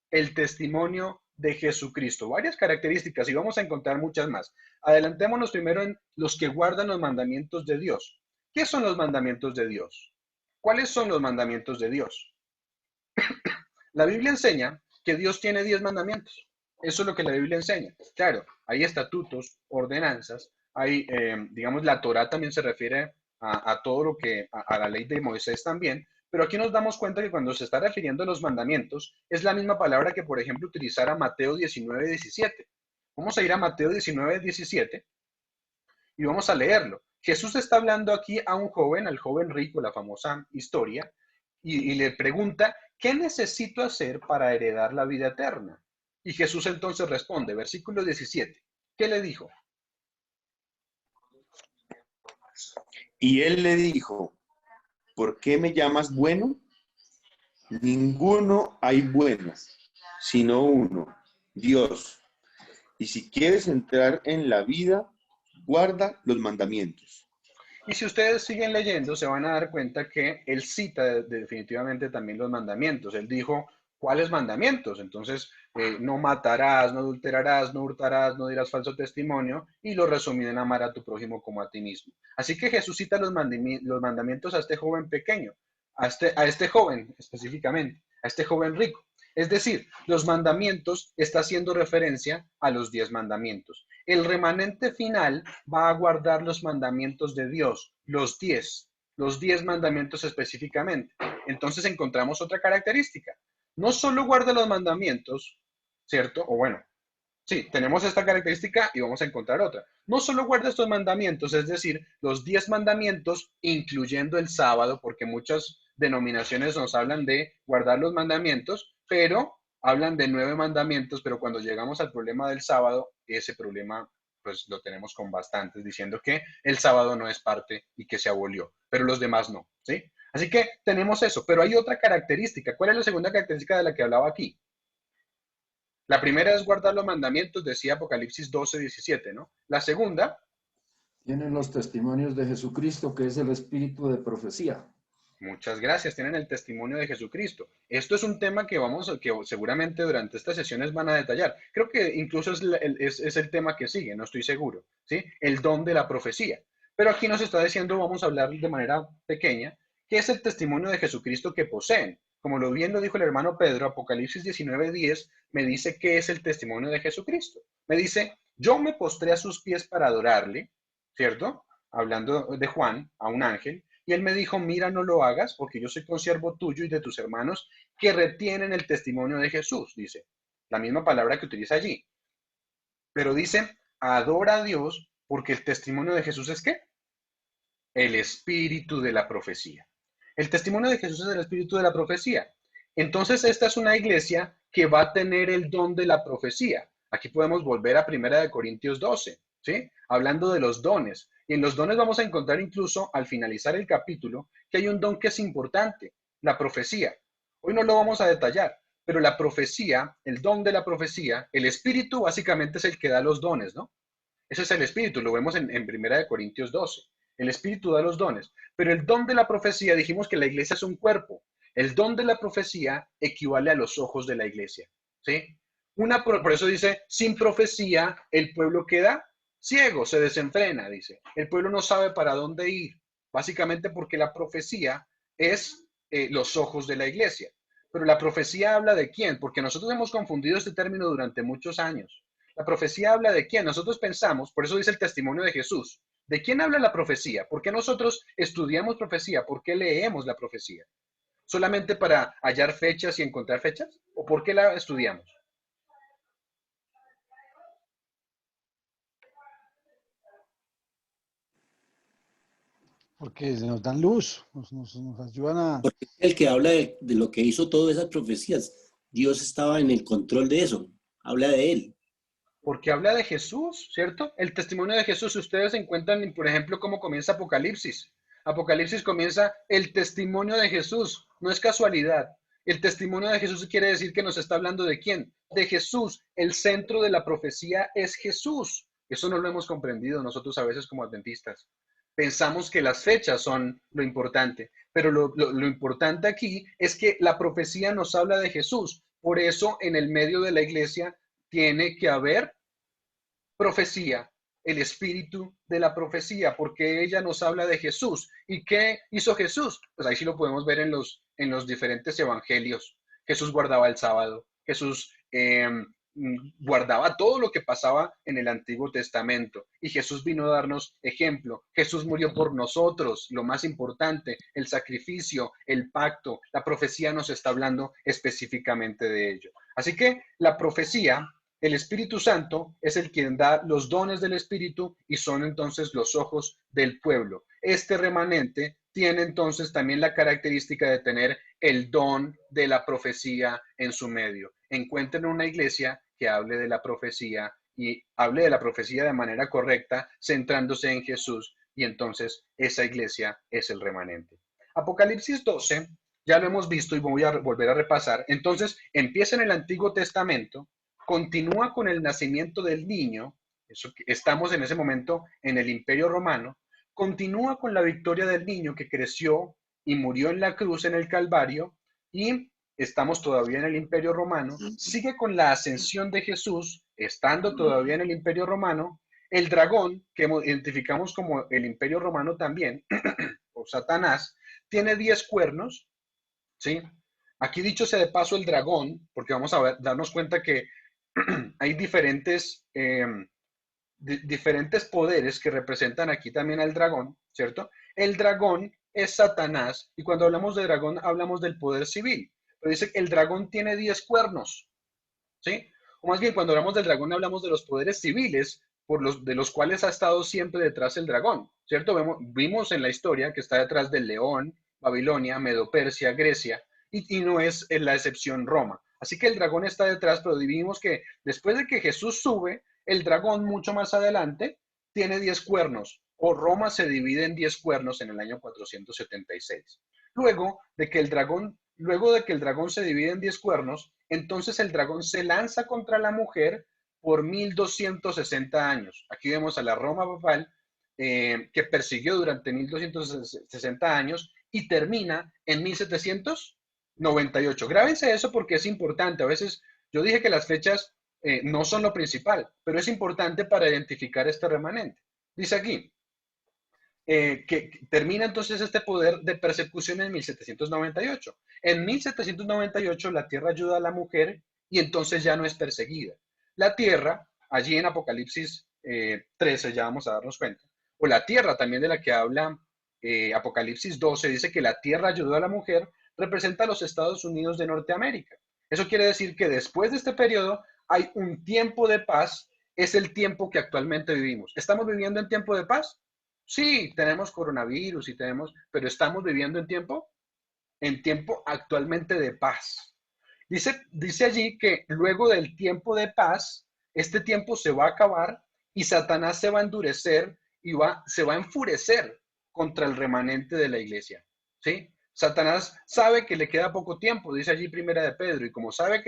El testimonio de Jesucristo. Varias características y vamos a encontrar muchas más. Adelantémonos primero en los que guardan los mandamientos de Dios. ¿Qué son los mandamientos de Dios? ¿Cuáles son los mandamientos de Dios? La Biblia enseña que Dios tiene 10 mandamientos. Eso es lo que la Biblia enseña. Claro, hay estatutos, ordenanzas, hay, digamos, la Torá también se refiere a todo lo que, a la ley de Moisés también, pero aquí nos damos cuenta que cuando se está refiriendo a los mandamientos, es la misma palabra que, por ejemplo, utilizara Mateo 19, 17. Vamos a ir a Mateo 19, 17 y vamos a leerlo. Jesús está hablando aquí a un joven, al joven rico, la famosa historia, y le pregunta, ¿qué necesito hacer para heredar la vida eterna? Y Jesús entonces responde, versículo 17, ¿qué le dijo? Y él le dijo, ¿por qué me llamas bueno? Ninguno hay bueno, sino uno, Dios. Y si quieres entrar en la vida, guarda los mandamientos. Y si ustedes siguen leyendo, se van a dar cuenta que él cita definitivamente también los mandamientos. Él dijo, ¿cuáles mandamientos? Entonces, no matarás, no adulterarás, no hurtarás, no dirás falso testimonio, y lo resumí en amar a tu prójimo como a ti mismo. Así que Jesús cita los mandamientos a este joven pequeño, a este joven específicamente, a este joven rico. Es decir, los mandamientos está haciendo referencia a los 10 mandamientos. El remanente final va a guardar los mandamientos de Dios, los 10 mandamientos específicamente. Entonces encontramos otra característica. No solo guarda los mandamientos, ¿cierto? O bueno, sí, tenemos esta característica y vamos a encontrar otra. No solo guarda estos mandamientos, es decir, los 10 mandamientos, incluyendo el sábado, porque muchas denominaciones nos hablan de guardar los mandamientos, pero hablan de 9 mandamientos, pero cuando llegamos al problema del sábado, ese problema pues lo tenemos con bastantes, diciendo que el sábado no es parte y que se abolió, pero los demás no, ¿sí? Así que tenemos eso, pero hay otra característica. ¿Cuál es la segunda característica de la que hablaba aquí? La primera es guardar los mandamientos, decía Apocalipsis 12, 17, ¿no? La segunda. Tienen los testimonios de Jesucristo, que es el espíritu de profecía. Muchas gracias, tienen el testimonio de Jesucristo. Esto es un tema que seguramente durante estas sesiones van a detallar. Creo que incluso es el tema que sigue, no estoy seguro, ¿sí? El don de la profecía. Pero aquí nos está diciendo, vamos a hablar de manera pequeña, qué es el testimonio de Jesucristo que poseen. Como bien lo dijo el hermano Pedro, Apocalipsis 19:10 me dice qué es el testimonio de Jesucristo. Me dice, yo me postré a sus pies para adorarle, ¿cierto? Hablando de Juan, a un ángel, y él me dijo, mira, no lo hagas, porque yo soy consiervo tuyo y de tus hermanos que retienen el testimonio de Jesús, dice. La misma palabra que utiliza allí. Pero dice, adora a Dios, porque el testimonio de Jesús es ¿qué? El espíritu de la profecía. El testimonio de Jesús es el espíritu de la profecía. Entonces, esta es una iglesia que va a tener el don de la profecía. Aquí podemos volver a 1 Corintios 12, ¿sí? Hablando de los dones. Y en los dones vamos a encontrar incluso, al finalizar el capítulo, que hay un don que es importante, la profecía. Hoy no lo vamos a detallar, pero la profecía, el don de la profecía, el espíritu básicamente es el que da los dones, ¿no? Ese es el espíritu, lo vemos en 1 Corintios 12. El espíritu da los dones, pero el don de la profecía, dijimos que la iglesia es un cuerpo. El don de la profecía equivale a los ojos de la iglesia, ¿sí? Por eso dice, sin profecía el pueblo queda ciego, se desenfrena, dice. El pueblo no sabe para dónde ir, básicamente porque la profecía es los ojos de la iglesia. Pero la profecía habla de quién, porque nosotros hemos confundido este término durante muchos años. La profecía habla de quién. Nosotros pensamos, por eso dice el testimonio de Jesús. ¿De quién habla la profecía? ¿Por qué nosotros estudiamos profecía? ¿Por qué leemos la profecía? ¿Solamente para hallar fechas y encontrar fechas? ¿O por qué la estudiamos? Porque nos dan luz, nos ayudan a... Porque el que habla de lo que hizo todas esas profecías, Dios estaba en el control de eso, habla de él. Porque habla de Jesús, ¿cierto? El testimonio de Jesús, si ustedes encuentran, por ejemplo, cómo comienza Apocalipsis. Apocalipsis comienza el testimonio de Jesús, no es casualidad. El testimonio de Jesús quiere decir que nos está hablando de quién, de Jesús. El centro de la profecía es Jesús. Eso no lo hemos comprendido nosotros a veces como adventistas. Pensamos que las fechas son lo importante, pero lo importante aquí es que la profecía nos habla de Jesús. Por eso en el medio de la iglesia tiene que haber profecía, el espíritu de la profecía, porque ella nos habla de Jesús. ¿Y qué hizo Jesús? Pues ahí sí lo podemos ver en los diferentes evangelios. Jesús guardaba el sábado, Jesús guardaba todo lo que pasaba en el Antiguo Testamento. Y Jesús vino a darnos ejemplo. Jesús murió por nosotros, lo más importante, el sacrificio, el pacto. La profecía nos está hablando específicamente de ello. Así que la profecía, el Espíritu Santo es el quien da los dones del Espíritu y son entonces los ojos del pueblo. Este remanente tiene entonces también la característica de tener el don de la profecía en su medio. Encuentren una iglesia que hable de la profecía y hable de la profecía de manera correcta, centrándose en Jesús, y entonces esa iglesia es el remanente. Apocalipsis 12, ya lo hemos visto y voy a volver a repasar. Entonces empieza en el Antiguo Testamento, continúa con el nacimiento del niño, estamos en ese momento en el Imperio Romano, continúa con la victoria del niño que creció y murió en la cruz en el Calvario, y estamos todavía en el Imperio Romano, sigue con la ascensión de Jesús, estando todavía en el Imperio Romano, el dragón, que identificamos como el Imperio Romano también, o Satanás, tiene 10 cuernos, ¿sí? Aquí dicho sea de paso el dragón, porque vamos a darnos cuenta que hay diferentes poderes que representan aquí también al dragón, ¿cierto? El dragón es Satanás, y cuando hablamos de dragón hablamos del poder civil, pero dice que el dragón tiene 10 cuernos, ¿sí? O más bien, cuando hablamos del dragón hablamos de los poderes civiles de los cuales ha estado siempre detrás el dragón, ¿cierto? Vimos en la historia que está detrás del león, Babilonia, Medo-Persia, Grecia, y no es la excepción Roma. Así que el dragón está detrás, pero vimos que después de que Jesús sube, el dragón mucho más adelante tiene 10 cuernos, o Roma se divide en 10 cuernos en el año 476. Luego de que el dragón se divide en 10 cuernos, entonces el dragón se lanza contra la mujer por 1260 años. Aquí vemos a la Roma papal que persiguió durante 1260 años y termina en 1798. Grábense eso porque es importante. A veces yo dije que las fechas no son lo principal, pero es importante para identificar este remanente. Dice aquí, que termina entonces este poder de persecución en 1798. En 1798 la tierra ayuda a la mujer y entonces ya no es perseguida. La tierra, allí en Apocalipsis 13, ya vamos a darnos cuenta, o la tierra también de la que habla Apocalipsis 12, dice que la tierra ayudó a la mujer, representa a los Estados Unidos de Norteamérica. Eso quiere decir que después de este periodo hay un tiempo de paz, es el tiempo que actualmente vivimos. ¿Estamos viviendo en tiempo de paz? Sí, tenemos coronavirus y tenemos, pero estamos viviendo en tiempo actualmente de paz. Dice allí que luego del tiempo de paz, este tiempo se va a acabar y Satanás se va a endurecer y se va a enfurecer contra el remanente de la iglesia. ¿Sí? Satanás sabe que le queda poco tiempo, dice allí Primera de Pedro, y como sabe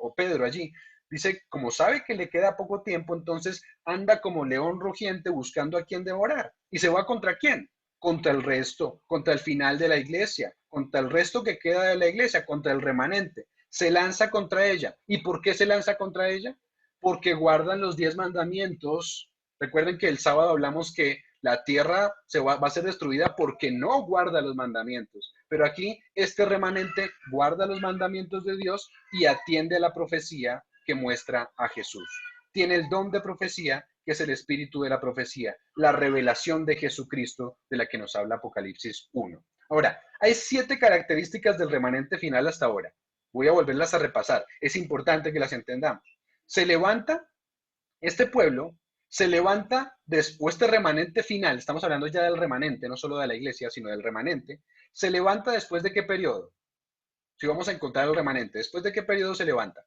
o Pedro allí, dice, como sabe que le queda poco tiempo, entonces anda como león rugiente buscando a quien devorar. ¿Y se va contra quién? Contra el resto, contra el final de la iglesia, contra el resto que queda de la iglesia, contra el remanente. Se lanza contra ella. ¿Y por qué se lanza contra ella? Porque guardan los 10 mandamientos. Recuerden que el sábado hablamos que la tierra va a ser destruida porque no guarda los mandamientos. Pero aquí este remanente guarda los mandamientos de Dios y atiende a la profecía que muestra a Jesús. Tiene el don de profecía, que es el espíritu de la profecía, la revelación de Jesucristo de la que nos habla Apocalipsis 1. Ahora, hay 7 características del remanente final hasta ahora. Voy a volverlas a repasar. Es importante que las entendamos. Se levanta este pueblo, se levanta después este remanente final, estamos hablando ya del remanente, no solo de la iglesia, sino del remanente, se levanta después de qué periodo. Si vamos a encontrar el remanente, ¿después de qué periodo se levanta?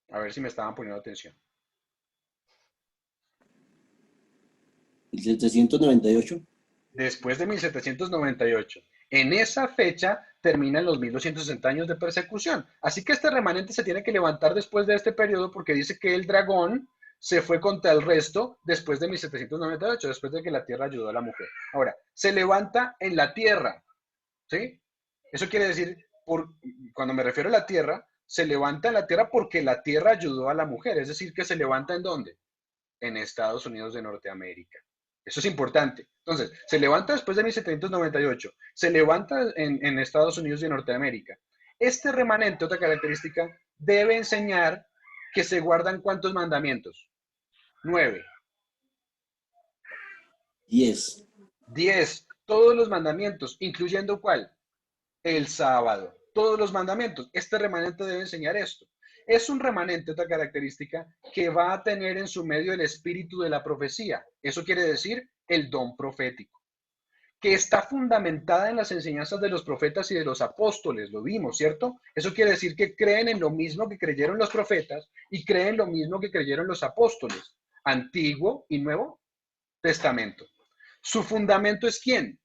A ver si me estaban poniendo atención. 1798. Después de 1798. En esa fecha terminan los 1260 años de persecución. Así que este remanente se tiene que levantar después de este periodo porque dice que el dragón se fue contra el resto después de 1798, después de que la tierra ayudó a la mujer. Ahora, se levanta en la tierra, ¿sí? Eso quiere decir, cuando me refiero a la tierra, se levanta en la tierra porque la tierra ayudó a la mujer. Es decir, que se levanta ¿en dónde? En Estados Unidos de Norteamérica. Eso es importante. Entonces, se levanta después de 1798, se levanta en Estados Unidos de Norteamérica. Este remanente, otra característica, debe enseñar que se guardan ¿cuántos mandamientos? 9. 10. 10. Todos los mandamientos, incluyendo ¿cuál? El sábado. Todos los mandamientos. Este remanente debe enseñar esto. Es un remanente, otra característica, que va a tener en su medio el espíritu de la profecía. Eso quiere decir el don profético, que está fundamentada en las enseñanzas de los profetas y de los apóstoles. Lo vimos, ¿cierto? Eso quiere decir que creen en lo mismo que creyeron los profetas y creen lo mismo que creyeron los apóstoles. Antiguo y Nuevo Testamento. Su fundamento es ¿quién?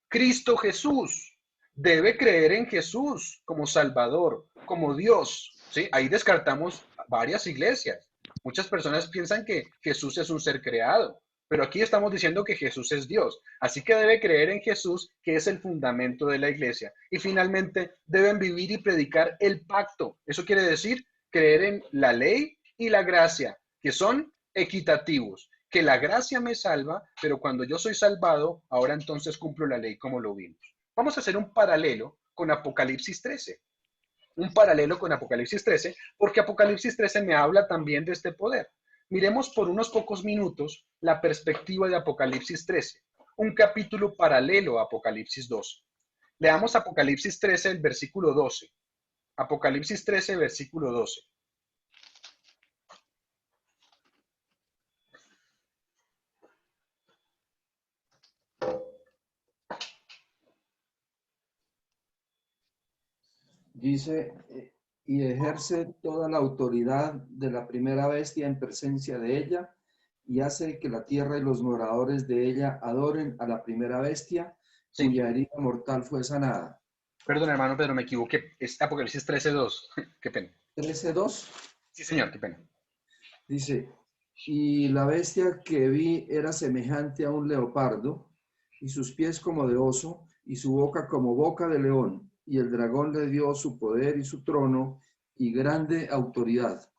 Cristo Jesús. Debe creer en Jesús como Salvador, como Dios. ¿Sí? Ahí descartamos varias iglesias. Muchas personas piensan que Jesús es un ser creado, pero aquí estamos diciendo que Jesús es Dios. Así que debe creer en Jesús, que es el fundamento de la iglesia. Y finalmente, deben vivir y predicar el pacto. Eso quiere decir creer en la ley y la gracia, que son equitativos. Que la gracia me salva, pero cuando yo soy salvado, ahora entonces cumplo la ley como lo vimos. Vamos a hacer un paralelo con Apocalipsis 13. Un paralelo con Apocalipsis 13, porque Apocalipsis 13 me habla también de este poder. Miremos por unos pocos minutos la perspectiva de Apocalipsis 13, un capítulo paralelo a Apocalipsis 12. Leamos Apocalipsis 13, el versículo 12. Apocalipsis 13, versículo 12. Dice, y ejerce toda la autoridad de la primera bestia en presencia de ella, y hace que la tierra y los moradores de ella adoren a la primera bestia, Sí. cuya herida mortal fue sanada. Perdón, hermano, pero me equivoqué. Es Apocalipsis 13:2. Qué pena. 13:2. Sí, señor, qué pena. Dice, y la bestia que vi era semejante a un leopardo, y sus pies como de oso, y su boca como boca de león. Y el dragón le dio su poder y su trono y grande autoridad.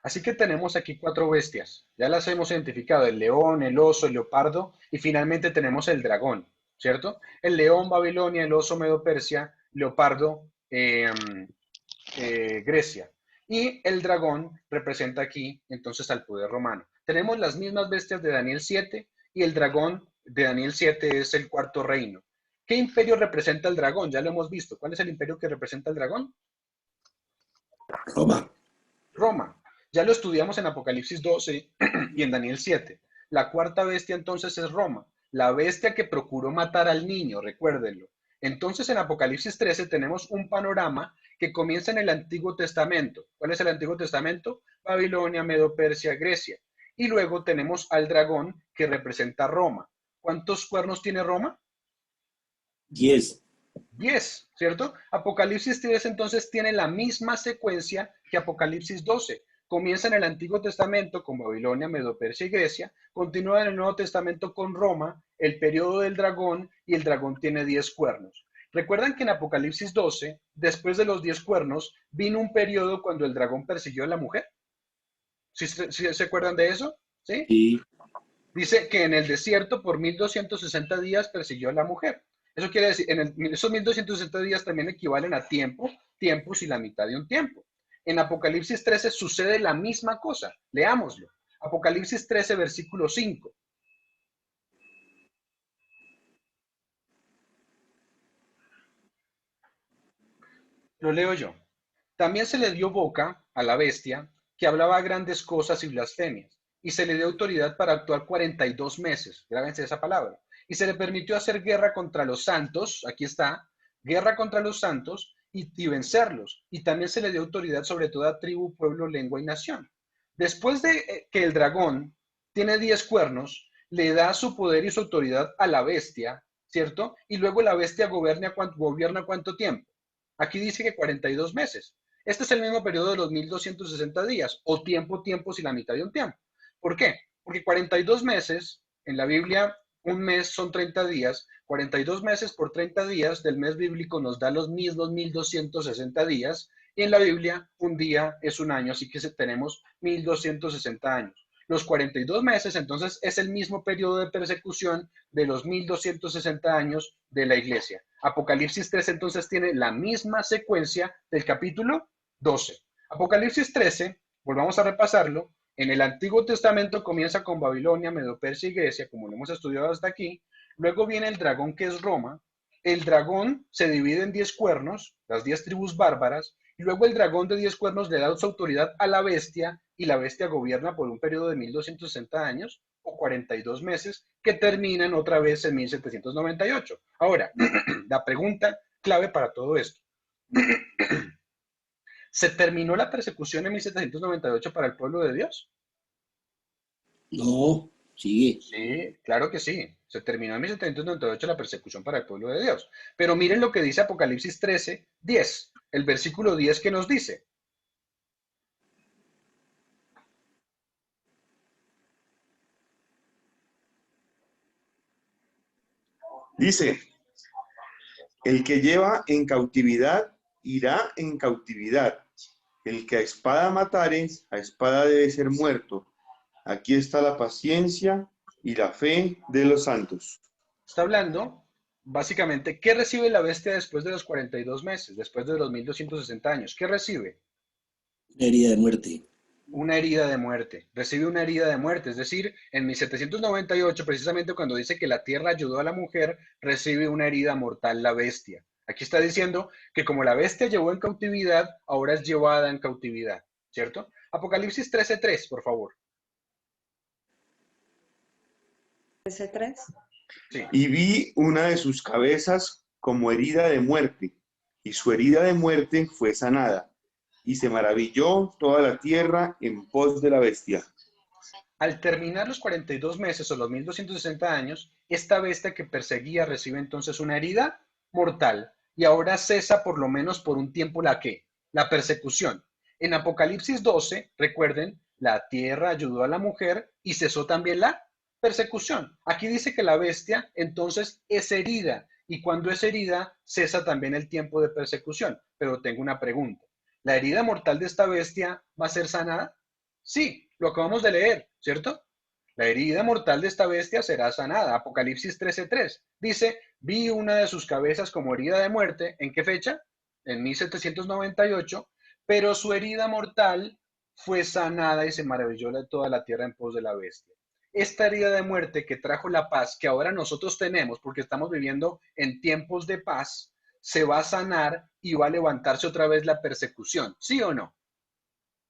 Así que tenemos aquí 4 bestias. Ya las hemos identificado, el león, el oso, el leopardo y finalmente tenemos el dragón, ¿cierto? El león, Babilonia, el oso, Medo-Persia, leopardo, Grecia. Y el dragón representa aquí entonces al poder romano. Tenemos las mismas bestias de Daniel 7 y el dragón de Daniel 7 es el cuarto reino. ¿Qué imperio representa el dragón? Ya lo hemos visto. ¿Cuál es el imperio que representa el dragón? Roma. Roma. Ya lo estudiamos en Apocalipsis 12 y en Daniel 7. La cuarta bestia entonces es Roma, la bestia que procuró matar al niño, recuérdenlo. Entonces en Apocalipsis 13 tenemos un panorama que comienza en el Antiguo Testamento. ¿Cuál es el Antiguo Testamento? Babilonia, Medo, Persia, Grecia. Y luego tenemos al dragón que representa Roma. ¿Cuántos cuernos tiene Roma? 10. 10, ¿cierto? Apocalipsis 3 entonces tiene la misma secuencia que Apocalipsis 12. Comienza en el Antiguo Testamento con Babilonia, Medo, Persia y Grecia, continúa en el Nuevo Testamento con Roma, el periodo del dragón, y el dragón tiene 10 cuernos. ¿Recuerdan que en Apocalipsis 12, después de los 10 cuernos, vino un periodo cuando el dragón persiguió a la mujer? ¿Sí se acuerdan de eso? ¿Sí? Sí. Dice que en el desierto por 1260 días persiguió a la mujer. Eso quiere decir, esos 1260 días también equivalen a tiempo, tiempos y la mitad de un tiempo. En Apocalipsis 13 sucede la misma cosa. Leámoslo. Apocalipsis 13, versículo 5. Lo leo yo. También se le dio boca a la bestia que hablaba grandes cosas y blasfemias, y se le dio autoridad para actuar 42 meses. Grábense esa palabra. Y se le permitió hacer guerra contra los santos, aquí está, guerra contra los santos y vencerlos. Y también se le dio autoridad sobre toda tribu, pueblo, lengua y nación. Después de que el dragón tiene 10 cuernos, le da su poder y su autoridad a la bestia, ¿cierto? Y luego la bestia gobierna cuánto tiempo. Aquí dice que 42 meses. Este es el mismo periodo de los 1260 días, o tiempo, tiempos y la mitad de un tiempo. ¿Por qué? Porque 42 meses, en la Biblia, un mes son 30 días, 42 meses por 30 días del mes bíblico nos da los mismos 1260 días, y en la Biblia un día es un año, así que tenemos 1260 años. Los 42 meses, entonces, es el mismo periodo de persecución de los 1260 años de la iglesia. Apocalipsis 13, entonces, tiene la misma secuencia del capítulo 12. Apocalipsis 13, volvamos a repasarlo, en el Antiguo Testamento comienza con Babilonia, Medo-Persia y Grecia, como lo hemos estudiado hasta aquí. Luego viene el dragón, que es Roma. El dragón se divide en 10 cuernos, las 10 tribus bárbaras, y luego el dragón de 10 cuernos le da su autoridad a la bestia, y la bestia gobierna por un periodo de 1260 años o 42 meses, que terminan otra vez en 1798. Ahora, la pregunta clave para todo esto. ¿Se terminó la persecución en 1798 para el pueblo de Dios? No, sigue. Sí, claro que sí. Se terminó en 1798 la persecución para el pueblo de Dios. Pero miren lo que dice Apocalipsis 13, 10. El versículo 10 que nos dice. Dice, el que lleva en cautividad irá en cautividad. El que a espada matare, a espada debe ser muerto. Aquí está la paciencia y la fe de los santos. Está hablando, básicamente, ¿qué recibe la bestia después de los 42 meses, después de los 1260 años? ¿Qué recibe? Herida de muerte. Una herida de muerte. Recibe una herida de muerte. Es decir, en 1798, precisamente cuando dice que la tierra ayudó a la mujer, recibe una herida mortal la bestia. Aquí está diciendo que como la bestia llevó en cautividad, ahora es llevada en cautividad, ¿cierto? Apocalipsis 13:3, por favor. 13:3. Sí. Y vi una de sus cabezas como herida de muerte, y su herida de muerte fue sanada, y se maravilló toda la tierra en pos de la bestia. Al terminar los 42 meses o los 1260 años, esta bestia que perseguía recibe entonces una herida mortal y ahora cesa por lo menos por un tiempo la persecución. En Apocalipsis 12, recuerden, la tierra ayudó a la mujer y cesó también la persecución. Aquí dice que la bestia entonces es herida y cuando es herida cesa también el tiempo de persecución. Pero tengo una pregunta. ¿La herida mortal de esta bestia va a ser sanada? Sí, lo acabamos de leer, ¿cierto? La herida mortal de esta bestia será sanada. Apocalipsis 13:3 dice, vi una de sus cabezas como herida de muerte. ¿En qué fecha? En 1798, pero su herida mortal fue sanada y se maravilló de toda la tierra en pos de la bestia. Esta herida de muerte que trajo la paz que ahora nosotros tenemos, porque estamos viviendo en tiempos de paz, se va a sanar y va a levantarse otra vez la persecución. ¿Sí o no?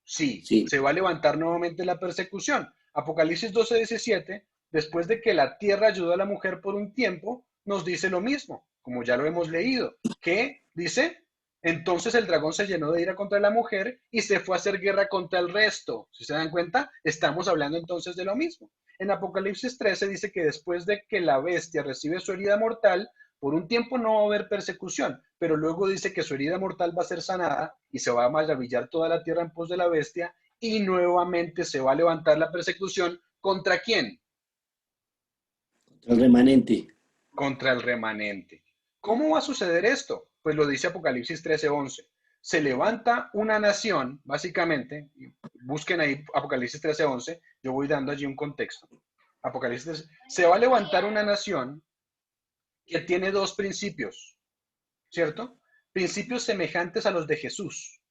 Sí, Sí, se va a levantar nuevamente la persecución. Apocalipsis 12:17, después de que la tierra ayudó a la mujer por un tiempo, nos dice lo mismo, como ya lo hemos leído, que dice, entonces el dragón se llenó de ira contra la mujer y se fue a hacer guerra contra el resto. Si se dan cuenta, estamos hablando entonces de lo mismo. En Apocalipsis 13 dice que después de que la bestia recibe su herida mortal, por un tiempo no va a haber persecución, pero luego dice que su herida mortal va a ser sanada y se va a maravillar toda la tierra en pos de la bestia y nuevamente se va a levantar la persecución. ¿Contra quién? el remanente. Contra el remanente. ¿Cómo va a suceder esto? Pues lo dice Apocalipsis 13:11. Se levanta una nación, básicamente, busquen ahí Apocalipsis 13:11, yo voy dando allí un contexto. Apocalipsis 13, se va a levantar una nación que tiene dos principios, ¿cierto? Principios semejantes a los de Jesús.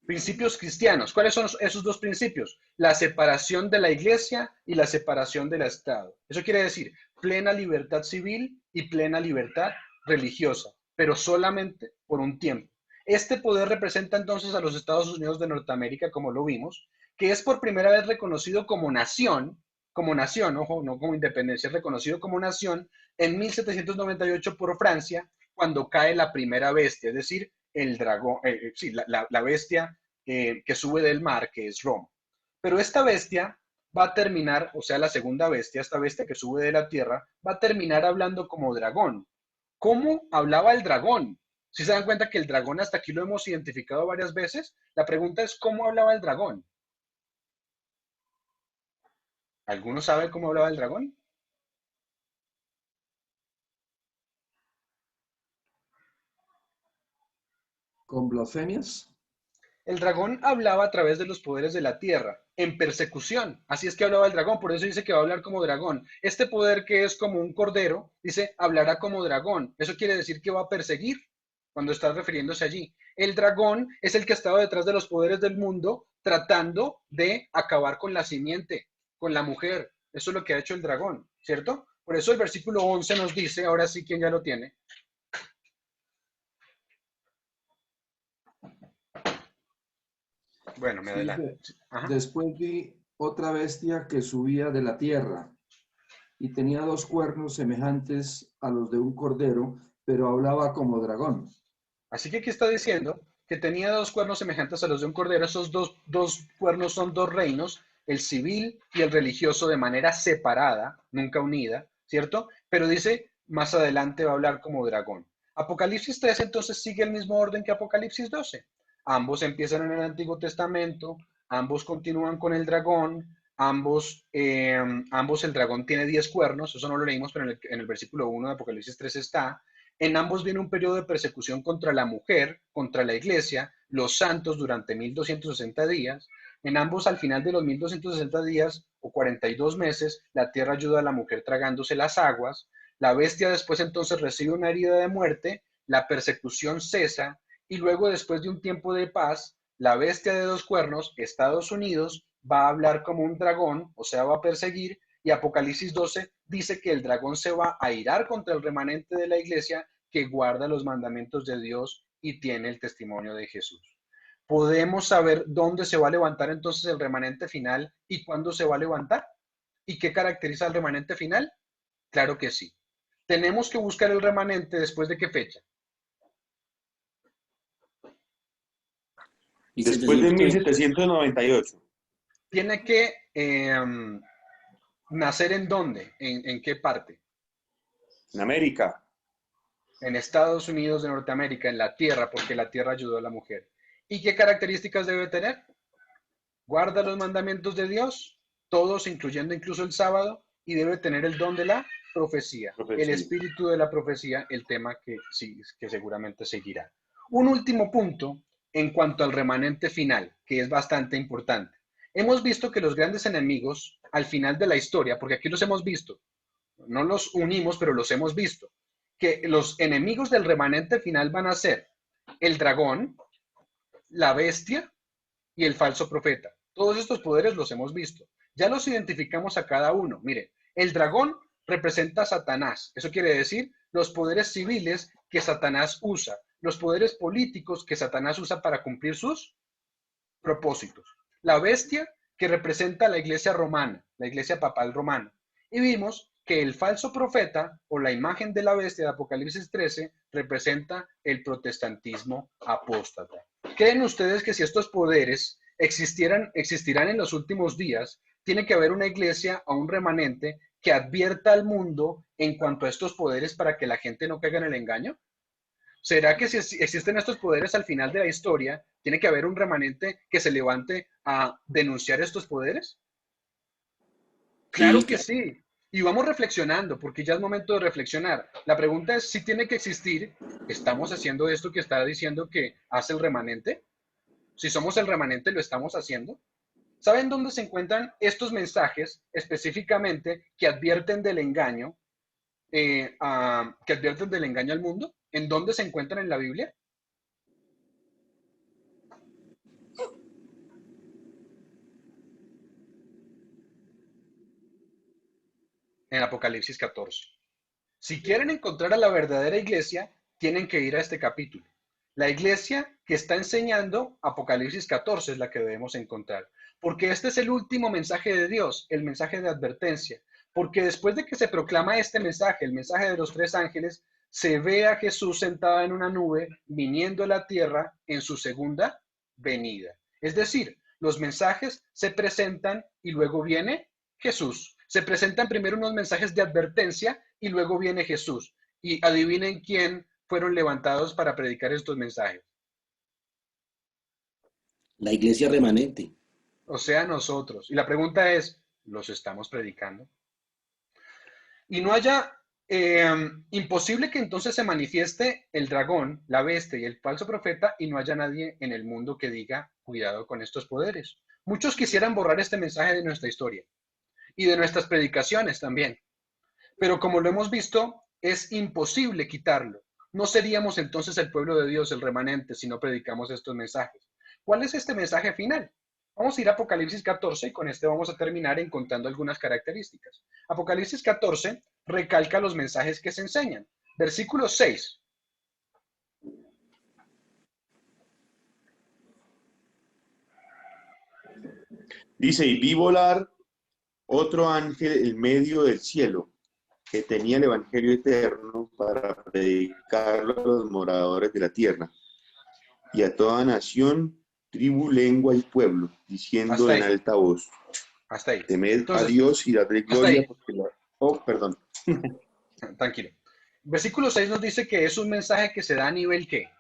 Principios cristianos. ¿Cuáles son esos dos principios? La separación de la iglesia y la separación del Estado. Eso quiere decir plena libertad civil y plena libertad religiosa, pero solamente por un tiempo. Este poder representa entonces a los Estados Unidos de Norteamérica, como lo vimos, que es por primera vez reconocido como nación, ojo, no como independencia, es reconocido como nación en 1798 por Francia, cuando cae la primera bestia, es decir, el dragón, sí, la bestia que sube del mar, que es Roma. Pero esta bestia va a terminar, o sea, la segunda bestia, esta bestia que sube de la tierra, va a terminar hablando como dragón. ¿Cómo hablaba el dragón? Si se dan cuenta que el dragón hasta aquí lo hemos identificado varias veces, la pregunta es ¿cómo hablaba el dragón? ¿Alguno sabe cómo hablaba el dragón? ¿Con blasfemias? El dragón hablaba a través de los poderes de la tierra, en persecución. Así es que hablaba el dragón, por eso dice que va a hablar como dragón. Este poder que es como un cordero, dice, hablará como dragón. Eso quiere decir que va a perseguir cuando está refiriéndose allí. El dragón es el que estaba detrás de los poderes del mundo, tratando de acabar con la simiente, con la mujer. Eso es lo que ha hecho el dragón, ¿cierto? Por eso el versículo 11 nos dice, ahora sí, ¿quién ya lo tiene? Bueno, me adelanto. Dice, Ajá. después vi otra bestia que subía de la tierra y tenía dos cuernos semejantes a los de un cordero, pero hablaba como dragón. Así que aquí está diciendo que tenía dos cuernos semejantes a los de un cordero. Esos dos cuernos son dos reinos, el civil y el religioso, de manera separada, nunca unida, ¿cierto? Pero dice, más adelante va a hablar como dragón. Apocalipsis 13 entonces sigue el mismo orden que Apocalipsis 12. Ambos empiezan en el Antiguo Testamento, ambos continúan con el dragón, ambos el dragón tiene 10 cuernos, eso no lo leímos, pero en el versículo 1 de Apocalipsis 13 está. En ambos viene un periodo de persecución contra la mujer, contra la iglesia, los santos durante 1260 días. En ambos, al final de los 1260 días o 42 meses, la tierra ayuda a la mujer tragándose las aguas. La bestia después entonces recibe una herida de muerte, la persecución cesa y luego después de un tiempo de paz, la bestia de dos cuernos, Estados Unidos, va a hablar como un dragón, o sea, va a perseguir, y Apocalipsis 12 dice que el dragón se va a irar contra el remanente de la iglesia que guarda los mandamientos de Dios y tiene el testimonio de Jesús. ¿Podemos saber dónde se va a levantar entonces el remanente final y cuándo se va a levantar? ¿Y qué caracteriza al remanente final? Claro que sí. Tenemos que buscar el remanente después de qué fecha. Después de 1798. Tiene que nacer en dónde, en qué parte. En América. En Estados Unidos de Norteamérica, en la tierra, porque la tierra ayudó a la mujer. ¿Y qué características debe tener? Guarda los mandamientos de Dios, todos, incluyendo incluso el sábado, y debe tener el don de la profecía. El espíritu de la profecía, el tema que, sí, que seguramente seguirá. Un último punto en cuanto al remanente final, que es bastante importante. Hemos visto que los grandes enemigos al final de la historia, porque aquí los hemos visto, no los unimos, pero los hemos visto, que los enemigos del remanente final van a ser el dragón, la bestia y el falso profeta. Todos estos poderes los hemos visto. Ya los identificamos a cada uno. Mire, el dragón representa a Satanás. Eso quiere decir los poderes civiles que Satanás usa, los poderes políticos que Satanás usa para cumplir sus propósitos. La bestia que representa a la iglesia romana, la iglesia papal romana. Y vimos que el falso profeta o la imagen de la bestia de Apocalipsis 13 representa el protestantismo apóstata. ¿Creen ustedes que si estos poderes existirán en los últimos días, tiene que haber una iglesia o un remanente que advierta al mundo en cuanto a estos poderes para que la gente no caiga en el engaño? ¿Será que si existen estos poderes al final de la historia, tiene que haber un remanente que se levante a denunciar estos poderes? Claro que sí. Y vamos reflexionando, porque ya es momento de reflexionar. La pregunta es si tiene que existir, ¿estamos haciendo esto que está diciendo que hace el remanente? Si somos el remanente, ¿lo estamos haciendo? ¿Saben dónde se encuentran estos mensajes específicamente que advierten del engaño, al mundo? ¿En dónde se encuentran en la Biblia? En Apocalipsis 14. Si quieren encontrar a la verdadera iglesia, tienen que ir a este capítulo. La iglesia que está enseñando Apocalipsis 14 es la que debemos encontrar, porque este es el último mensaje de Dios, el mensaje de advertencia, porque después de que se proclama este mensaje, el mensaje de los 3 ángeles, se ve a Jesús sentado en una nube, viniendo a la tierra en su segunda venida. Es decir, los mensajes se presentan y luego viene Jesús. Se presentan primero unos mensajes de advertencia y luego viene Jesús. Y adivinen quién fueron levantados para predicar estos mensajes. La iglesia remanente. O sea, nosotros. Y la pregunta es, ¿los estamos predicando? Y no haya, imposible que entonces se manifieste el dragón, la bestia y el falso profeta y no haya nadie en el mundo que diga, cuidado con estos poderes. Muchos quisieran borrar este mensaje de nuestra historia y de nuestras predicaciones también. Pero como lo hemos visto, es imposible quitarlo. No seríamos entonces el pueblo de Dios, el remanente, si no predicamos estos mensajes. ¿Cuál es este mensaje final? Vamos a ir a Apocalipsis 14 y con este vamos a terminar encontrando algunas características. Apocalipsis 14 recalca los mensajes que se enseñan. Versículo 6. Dice, y vi volar otro ángel en medio del cielo, que tenía el evangelio eterno para predicarlo a los moradores de la tierra y a toda nación, tribu, lengua y pueblo, diciendo en alta voz, hasta ahí. Temed Entonces, a Dios y dadle gloria porque la... Oh, perdón. Tranquilo. Versículo 6 nos dice que es un mensaje que se da a nivel ¿qué?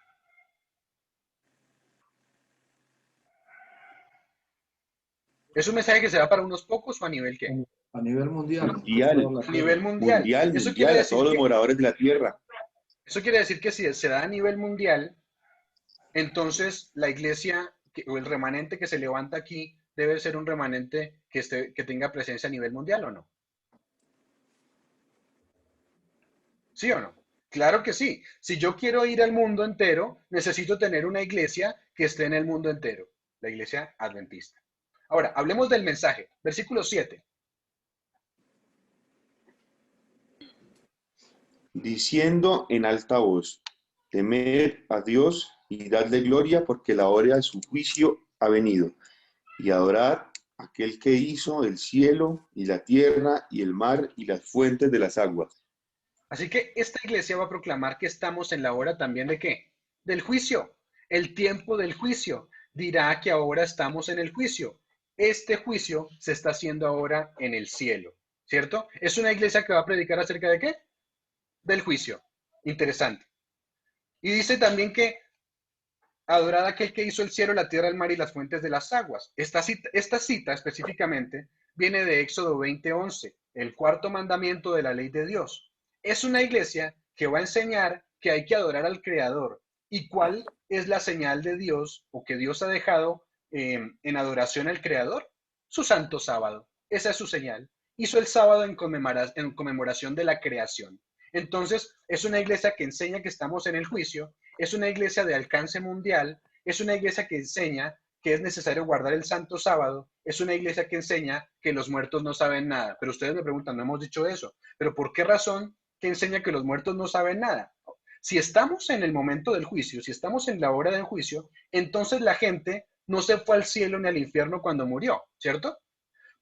¿Es un mensaje que se da para unos pocos o a nivel qué? A nivel mundial. Mundial. A nivel mundial. Eso quiere decir a todos los moradores de la tierra. Eso quiere decir que si se da a nivel mundial, entonces la iglesia o el remanente que se levanta aquí debe ser un remanente que tenga presencia a nivel mundial, ¿o no? ¿Sí o no? Claro que sí. Si yo quiero ir al mundo entero, necesito tener una iglesia que esté en el mundo entero, la iglesia adventista. Ahora, hablemos del mensaje. Versículo 7. Diciendo en alta voz, temed a Dios y dadle gloria porque la hora de su juicio ha venido. Y adorad a aquel que hizo el cielo y la tierra y el mar y las fuentes de las aguas. Así que esta iglesia va a proclamar que estamos en la hora también de ¿qué? Del juicio. El tiempo del juicio dirá que ahora estamos en el juicio. Este juicio se está haciendo ahora en el cielo, ¿cierto? Es una iglesia que va a predicar acerca de ¿qué? Del juicio. Interesante. Y dice también que adorad a aquel que hizo el cielo, la tierra, el mar y las fuentes de las aguas. Esta cita específicamente viene de Éxodo 20:11. el cuarto mandamiento de la ley de Dios. Es una iglesia que va a enseñar que hay que adorar al Creador. ¿Y cuál es la señal de Dios o que Dios ha dejado en adoración al Creador? Su santo sábado. Esa es su señal. Hizo el sábado en conmemoración de la creación. Entonces, es una iglesia que enseña que estamos en el juicio, es una iglesia de alcance mundial, es una iglesia que enseña que es necesario guardar el santo sábado, es una iglesia que enseña que los muertos no saben nada. Pero ustedes me preguntan, no hemos dicho eso, pero ¿por qué razón que enseña que los muertos no saben nada? Si estamos en el momento del juicio, si estamos en la hora del juicio, entonces la gente no se fue al cielo ni al infierno cuando murió, ¿cierto?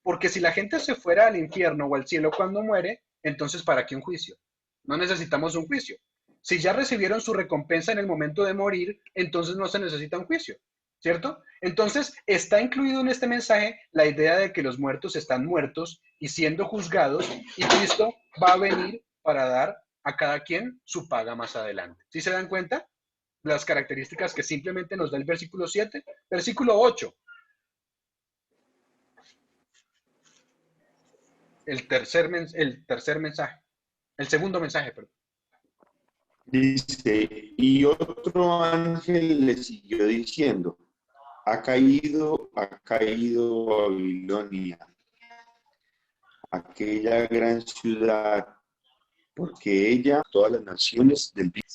Porque si la gente se fuera al infierno o al cielo cuando muere, entonces ¿para qué un juicio? No necesitamos un juicio. Si ya recibieron su recompensa en el momento de morir, entonces no se necesita un juicio, ¿cierto? Entonces está incluido en este mensaje la idea de que los muertos están muertos y siendo juzgados, y Cristo va a venir para dar a cada quien su paga más adelante. ¿Sí se dan cuenta? Las características que simplemente nos da el versículo 7. Versículo 8. El segundo mensaje, perdón. Dice, y otro ángel le siguió diciendo, ha caído Babilonia, aquella gran ciudad, porque ella, todas las naciones del vino.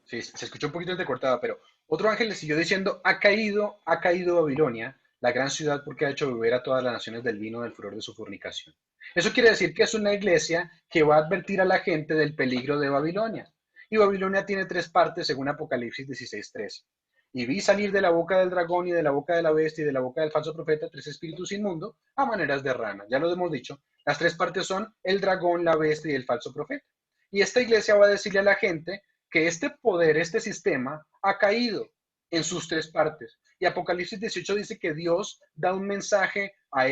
Sí, se escuchó un poquito entrecortada, pero otro ángel le siguió diciendo, ha caído Babilonia, la gran ciudad, porque ha hecho beber a todas las naciones del vino del furor de su fornicación. Eso quiere decir que es una iglesia que va a advertir a la gente del peligro de Babilonia. Y Babilonia tiene 3 partes según Apocalipsis 16:13. Y vi salir de la boca del dragón y de la boca de la bestia y de la boca del falso profeta 3 espíritus inmundos a maneras de rana. Ya lo hemos dicho, las 3 partes son el dragón, la bestia y el falso profeta. Y esta iglesia va a decirle a la gente que este poder, este sistema, ha caído en sus 3 partes. Y Apocalipsis 18 dice que Dios da un mensaje a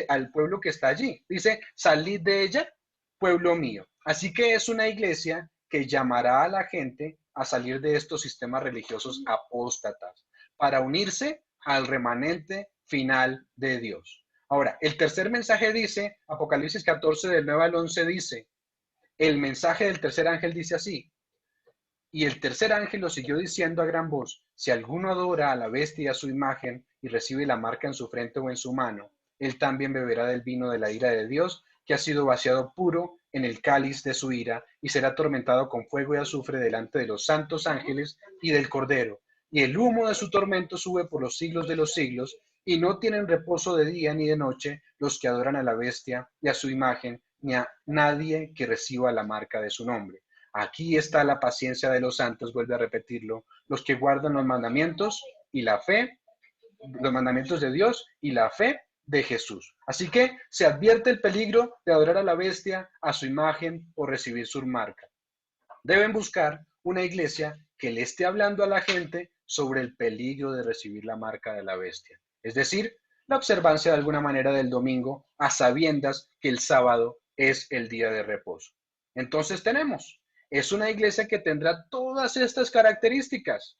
al pueblo que está allí. Dice, salid de ella, pueblo mío. Así que es una iglesia que llamará a la gente a salir de estos sistemas religiosos apóstatas para unirse al remanente final de Dios. Ahora, el tercer mensaje dice, Apocalipsis 14 del 9 al 11 dice, el mensaje del tercer ángel dice así, y el tercer ángel lo siguió diciendo a gran voz, si alguno adora a la bestia y a su imagen y recibe la marca en su frente o en su mano, él también beberá del vino de la ira de Dios, que ha sido vaciado puro en el cáliz de su ira, y será atormentado con fuego y azufre delante de los santos ángeles y del Cordero. Y el humo de su tormento sube por los siglos de los siglos, y no tienen reposo de día ni de noche los que adoran a la bestia y a su imagen, ni a nadie que reciba la marca de su nombre. Aquí está la paciencia de los santos, vuelve a repetirlo, los que guardan los mandamientos y la fe, los mandamientos de Dios y la fe de Jesús. Así que se advierte el peligro de adorar a la bestia, a su imagen o recibir su marca. Deben buscar una iglesia que le esté hablando a la gente sobre el peligro de recibir la marca de la bestia. Es decir, la observancia de alguna manera del domingo a sabiendas que el sábado es el día de reposo. Entonces es una iglesia que tendrá todas estas características.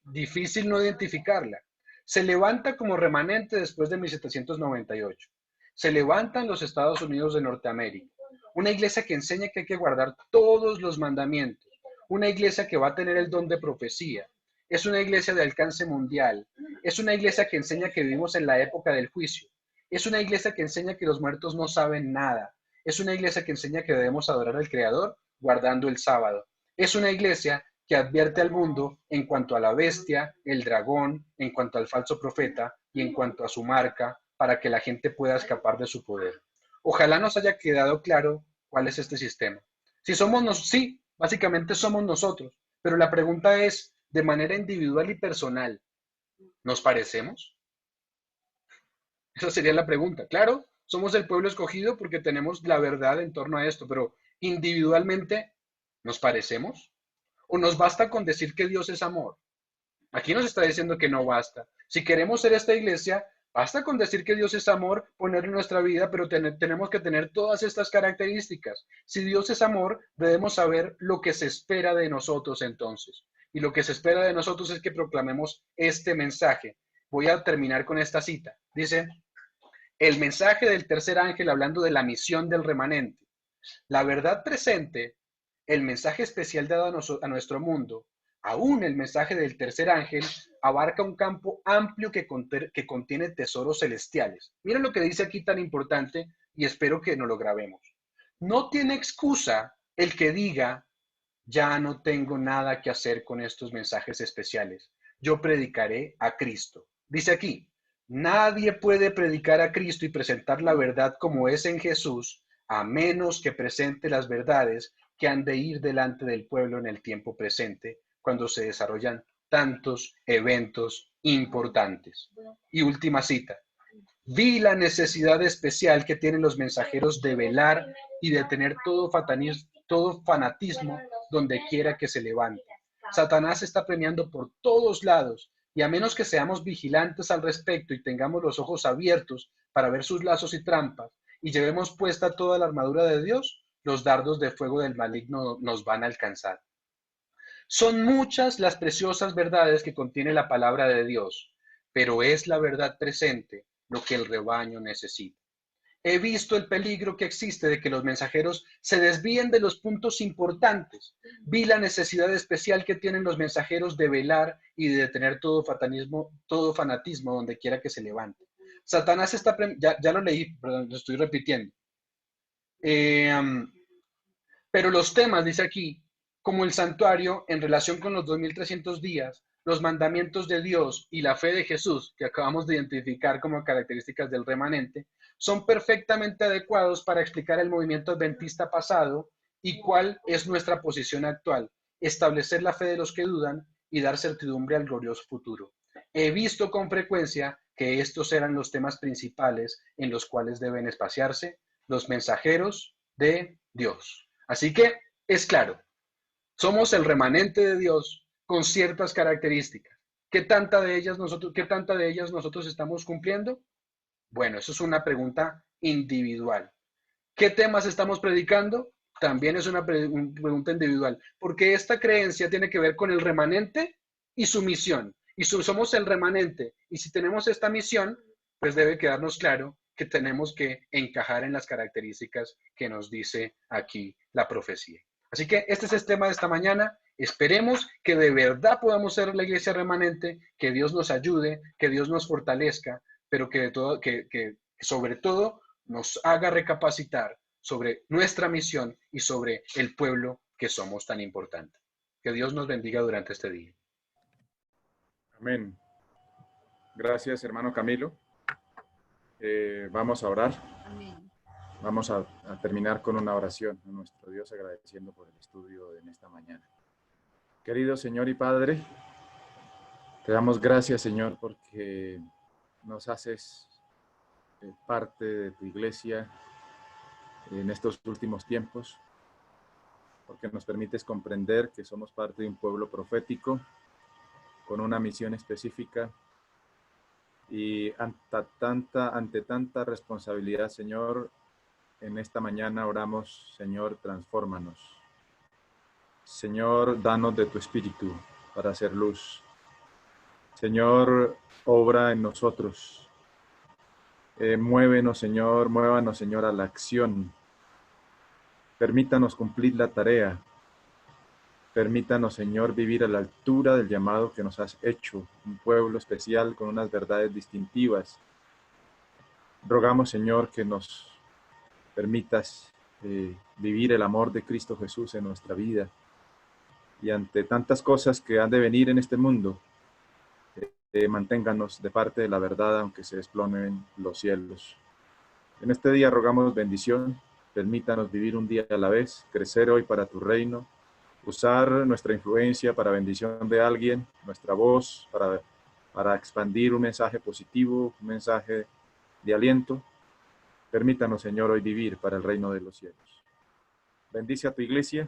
Difícil no identificarla. Se levanta como remanente después de 1798. Se levanta en los Estados Unidos de Norteamérica. Una iglesia que enseña que hay que guardar todos los mandamientos. Una iglesia que va a tener el don de profecía. Es una iglesia de alcance mundial. Es una iglesia que enseña que vivimos en la época del juicio. Es una iglesia que enseña que los muertos no saben nada. Es una iglesia que enseña que debemos adorar al Creador guardando el sábado. Es una iglesia que advierte al mundo en cuanto a la bestia, el dragón, en cuanto al falso profeta y en cuanto a su marca, para que la gente pueda escapar de su poder. Ojalá nos haya quedado claro cuál es este sistema. Sí, básicamente somos nosotros, pero la pregunta es, de manera individual y personal, ¿nos parecemos? Esa sería la pregunta. Claro, somos el pueblo escogido porque tenemos la verdad en torno a esto, pero individualmente, ¿nos parecemos? ¿O nos basta con decir que Dios es amor? Aquí nos está diciendo que no basta. Si queremos ser esta iglesia, basta con decir que Dios es amor, ponerlo en nuestra vida, pero tenemos que tener todas estas características. Si Dios es amor, debemos saber lo que se espera de nosotros entonces. Y lo que se espera de nosotros es que proclamemos este mensaje. Voy a terminar con esta cita. Dice, el mensaje del tercer ángel hablando de la misión del remanente, la verdad presente, el mensaje especial dado a nuestro mundo, aún el mensaje del tercer ángel abarca un campo amplio que contiene tesoros celestiales. Miren lo que dice aquí tan importante y espero que nos lo grabemos. No tiene excusa el que diga, ya no tengo nada que hacer con estos mensajes especiales. Yo predicaré a Cristo. Dice aquí, nadie puede predicar a Cristo y presentar la verdad como es en Jesús, a menos que presente las verdades que han de ir delante del pueblo en el tiempo presente, cuando se desarrollan tantos eventos importantes. Y última cita. Vi la necesidad especial que tienen los mensajeros de velar y de tener todo fanatismo donde quiera que se levante. Satanás está premiando por todos lados y a menos que seamos vigilantes al respecto y tengamos los ojos abiertos para ver sus lazos y trampas y llevemos puesta toda la armadura de Dios, los dardos de fuego del maligno nos van a alcanzar. Son muchas las preciosas verdades que contiene la palabra de Dios, pero es la verdad presente lo que el rebaño necesita. He visto el peligro que existe de que los mensajeros se desvíen de los puntos importantes. Vi la necesidad especial que tienen los mensajeros de velar y de detener todo fanatismo donde quiera que se levante. Satanás está... Ya lo leí, perdón, lo estoy repitiendo. Pero los temas, dice aquí, como el santuario en relación con los 2300 días, los mandamientos de Dios y la fe de Jesús, que acabamos de identificar como características del remanente, son perfectamente adecuados para explicar el movimiento adventista pasado y cuál es nuestra posición actual, establecer la fe de los que dudan y dar certidumbre al glorioso futuro. He visto con frecuencia que estos eran los temas principales en los cuales deben espaciarse los mensajeros de Dios. Así que es claro, somos el remanente de Dios con ciertas características. ¿Qué tanta de ellas nosotros estamos cumpliendo? Bueno, eso es una pregunta individual. ¿Qué temas estamos predicando? También es una pregunta individual, porque esta creencia tiene que ver con el remanente y su misión. Y somos el remanente. Y si tenemos esta misión, pues debe quedarnos claro que tenemos que encajar en las características que nos dice aquí la profecía. Así que este es el tema de esta mañana. Esperemos que de verdad podamos ser la iglesia remanente, que Dios nos ayude, que Dios nos fortalezca, pero que sobre todo nos haga recapacitar sobre nuestra misión y sobre el pueblo que somos tan importante. Que Dios nos bendiga durante este día. Amén. Gracias, hermano Camilo. Vamos a orar. Amén. Vamos a terminar con una oración a nuestro Dios, agradeciendo por el estudio de esta mañana. Querido Señor y Padre, te damos gracias, Señor, porque nos haces parte de tu iglesia en estos últimos tiempos, porque nos permites comprender que somos parte de un pueblo profético con una misión específica y ante tanta responsabilidad, Señor, en esta mañana oramos, Señor, transfórmanos. Señor, danos de tu espíritu para hacer luz. Señor, obra en nosotros. Muévanos, Señor, a la acción. Permítanos cumplir la tarea. Permítanos, Señor, vivir a la altura del llamado que nos has hecho, un pueblo especial con unas verdades distintivas. Rogamos, Señor, que nos permitas vivir el amor de Cristo Jesús en nuestra vida. Y ante tantas cosas que han de venir en este mundo, manténganos de parte de la verdad, aunque se desplomen los cielos. En este día rogamos bendición. Permítanos vivir un día a la vez, crecer hoy para tu reino, usar nuestra influencia para bendición de alguien, nuestra voz para expandir un mensaje positivo, un mensaje de aliento. Permítanos, Señor, hoy vivir para el reino de los cielos. Bendice a tu iglesia,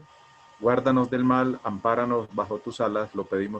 guárdanos del mal, ampáranos bajo tus alas, lo pedimos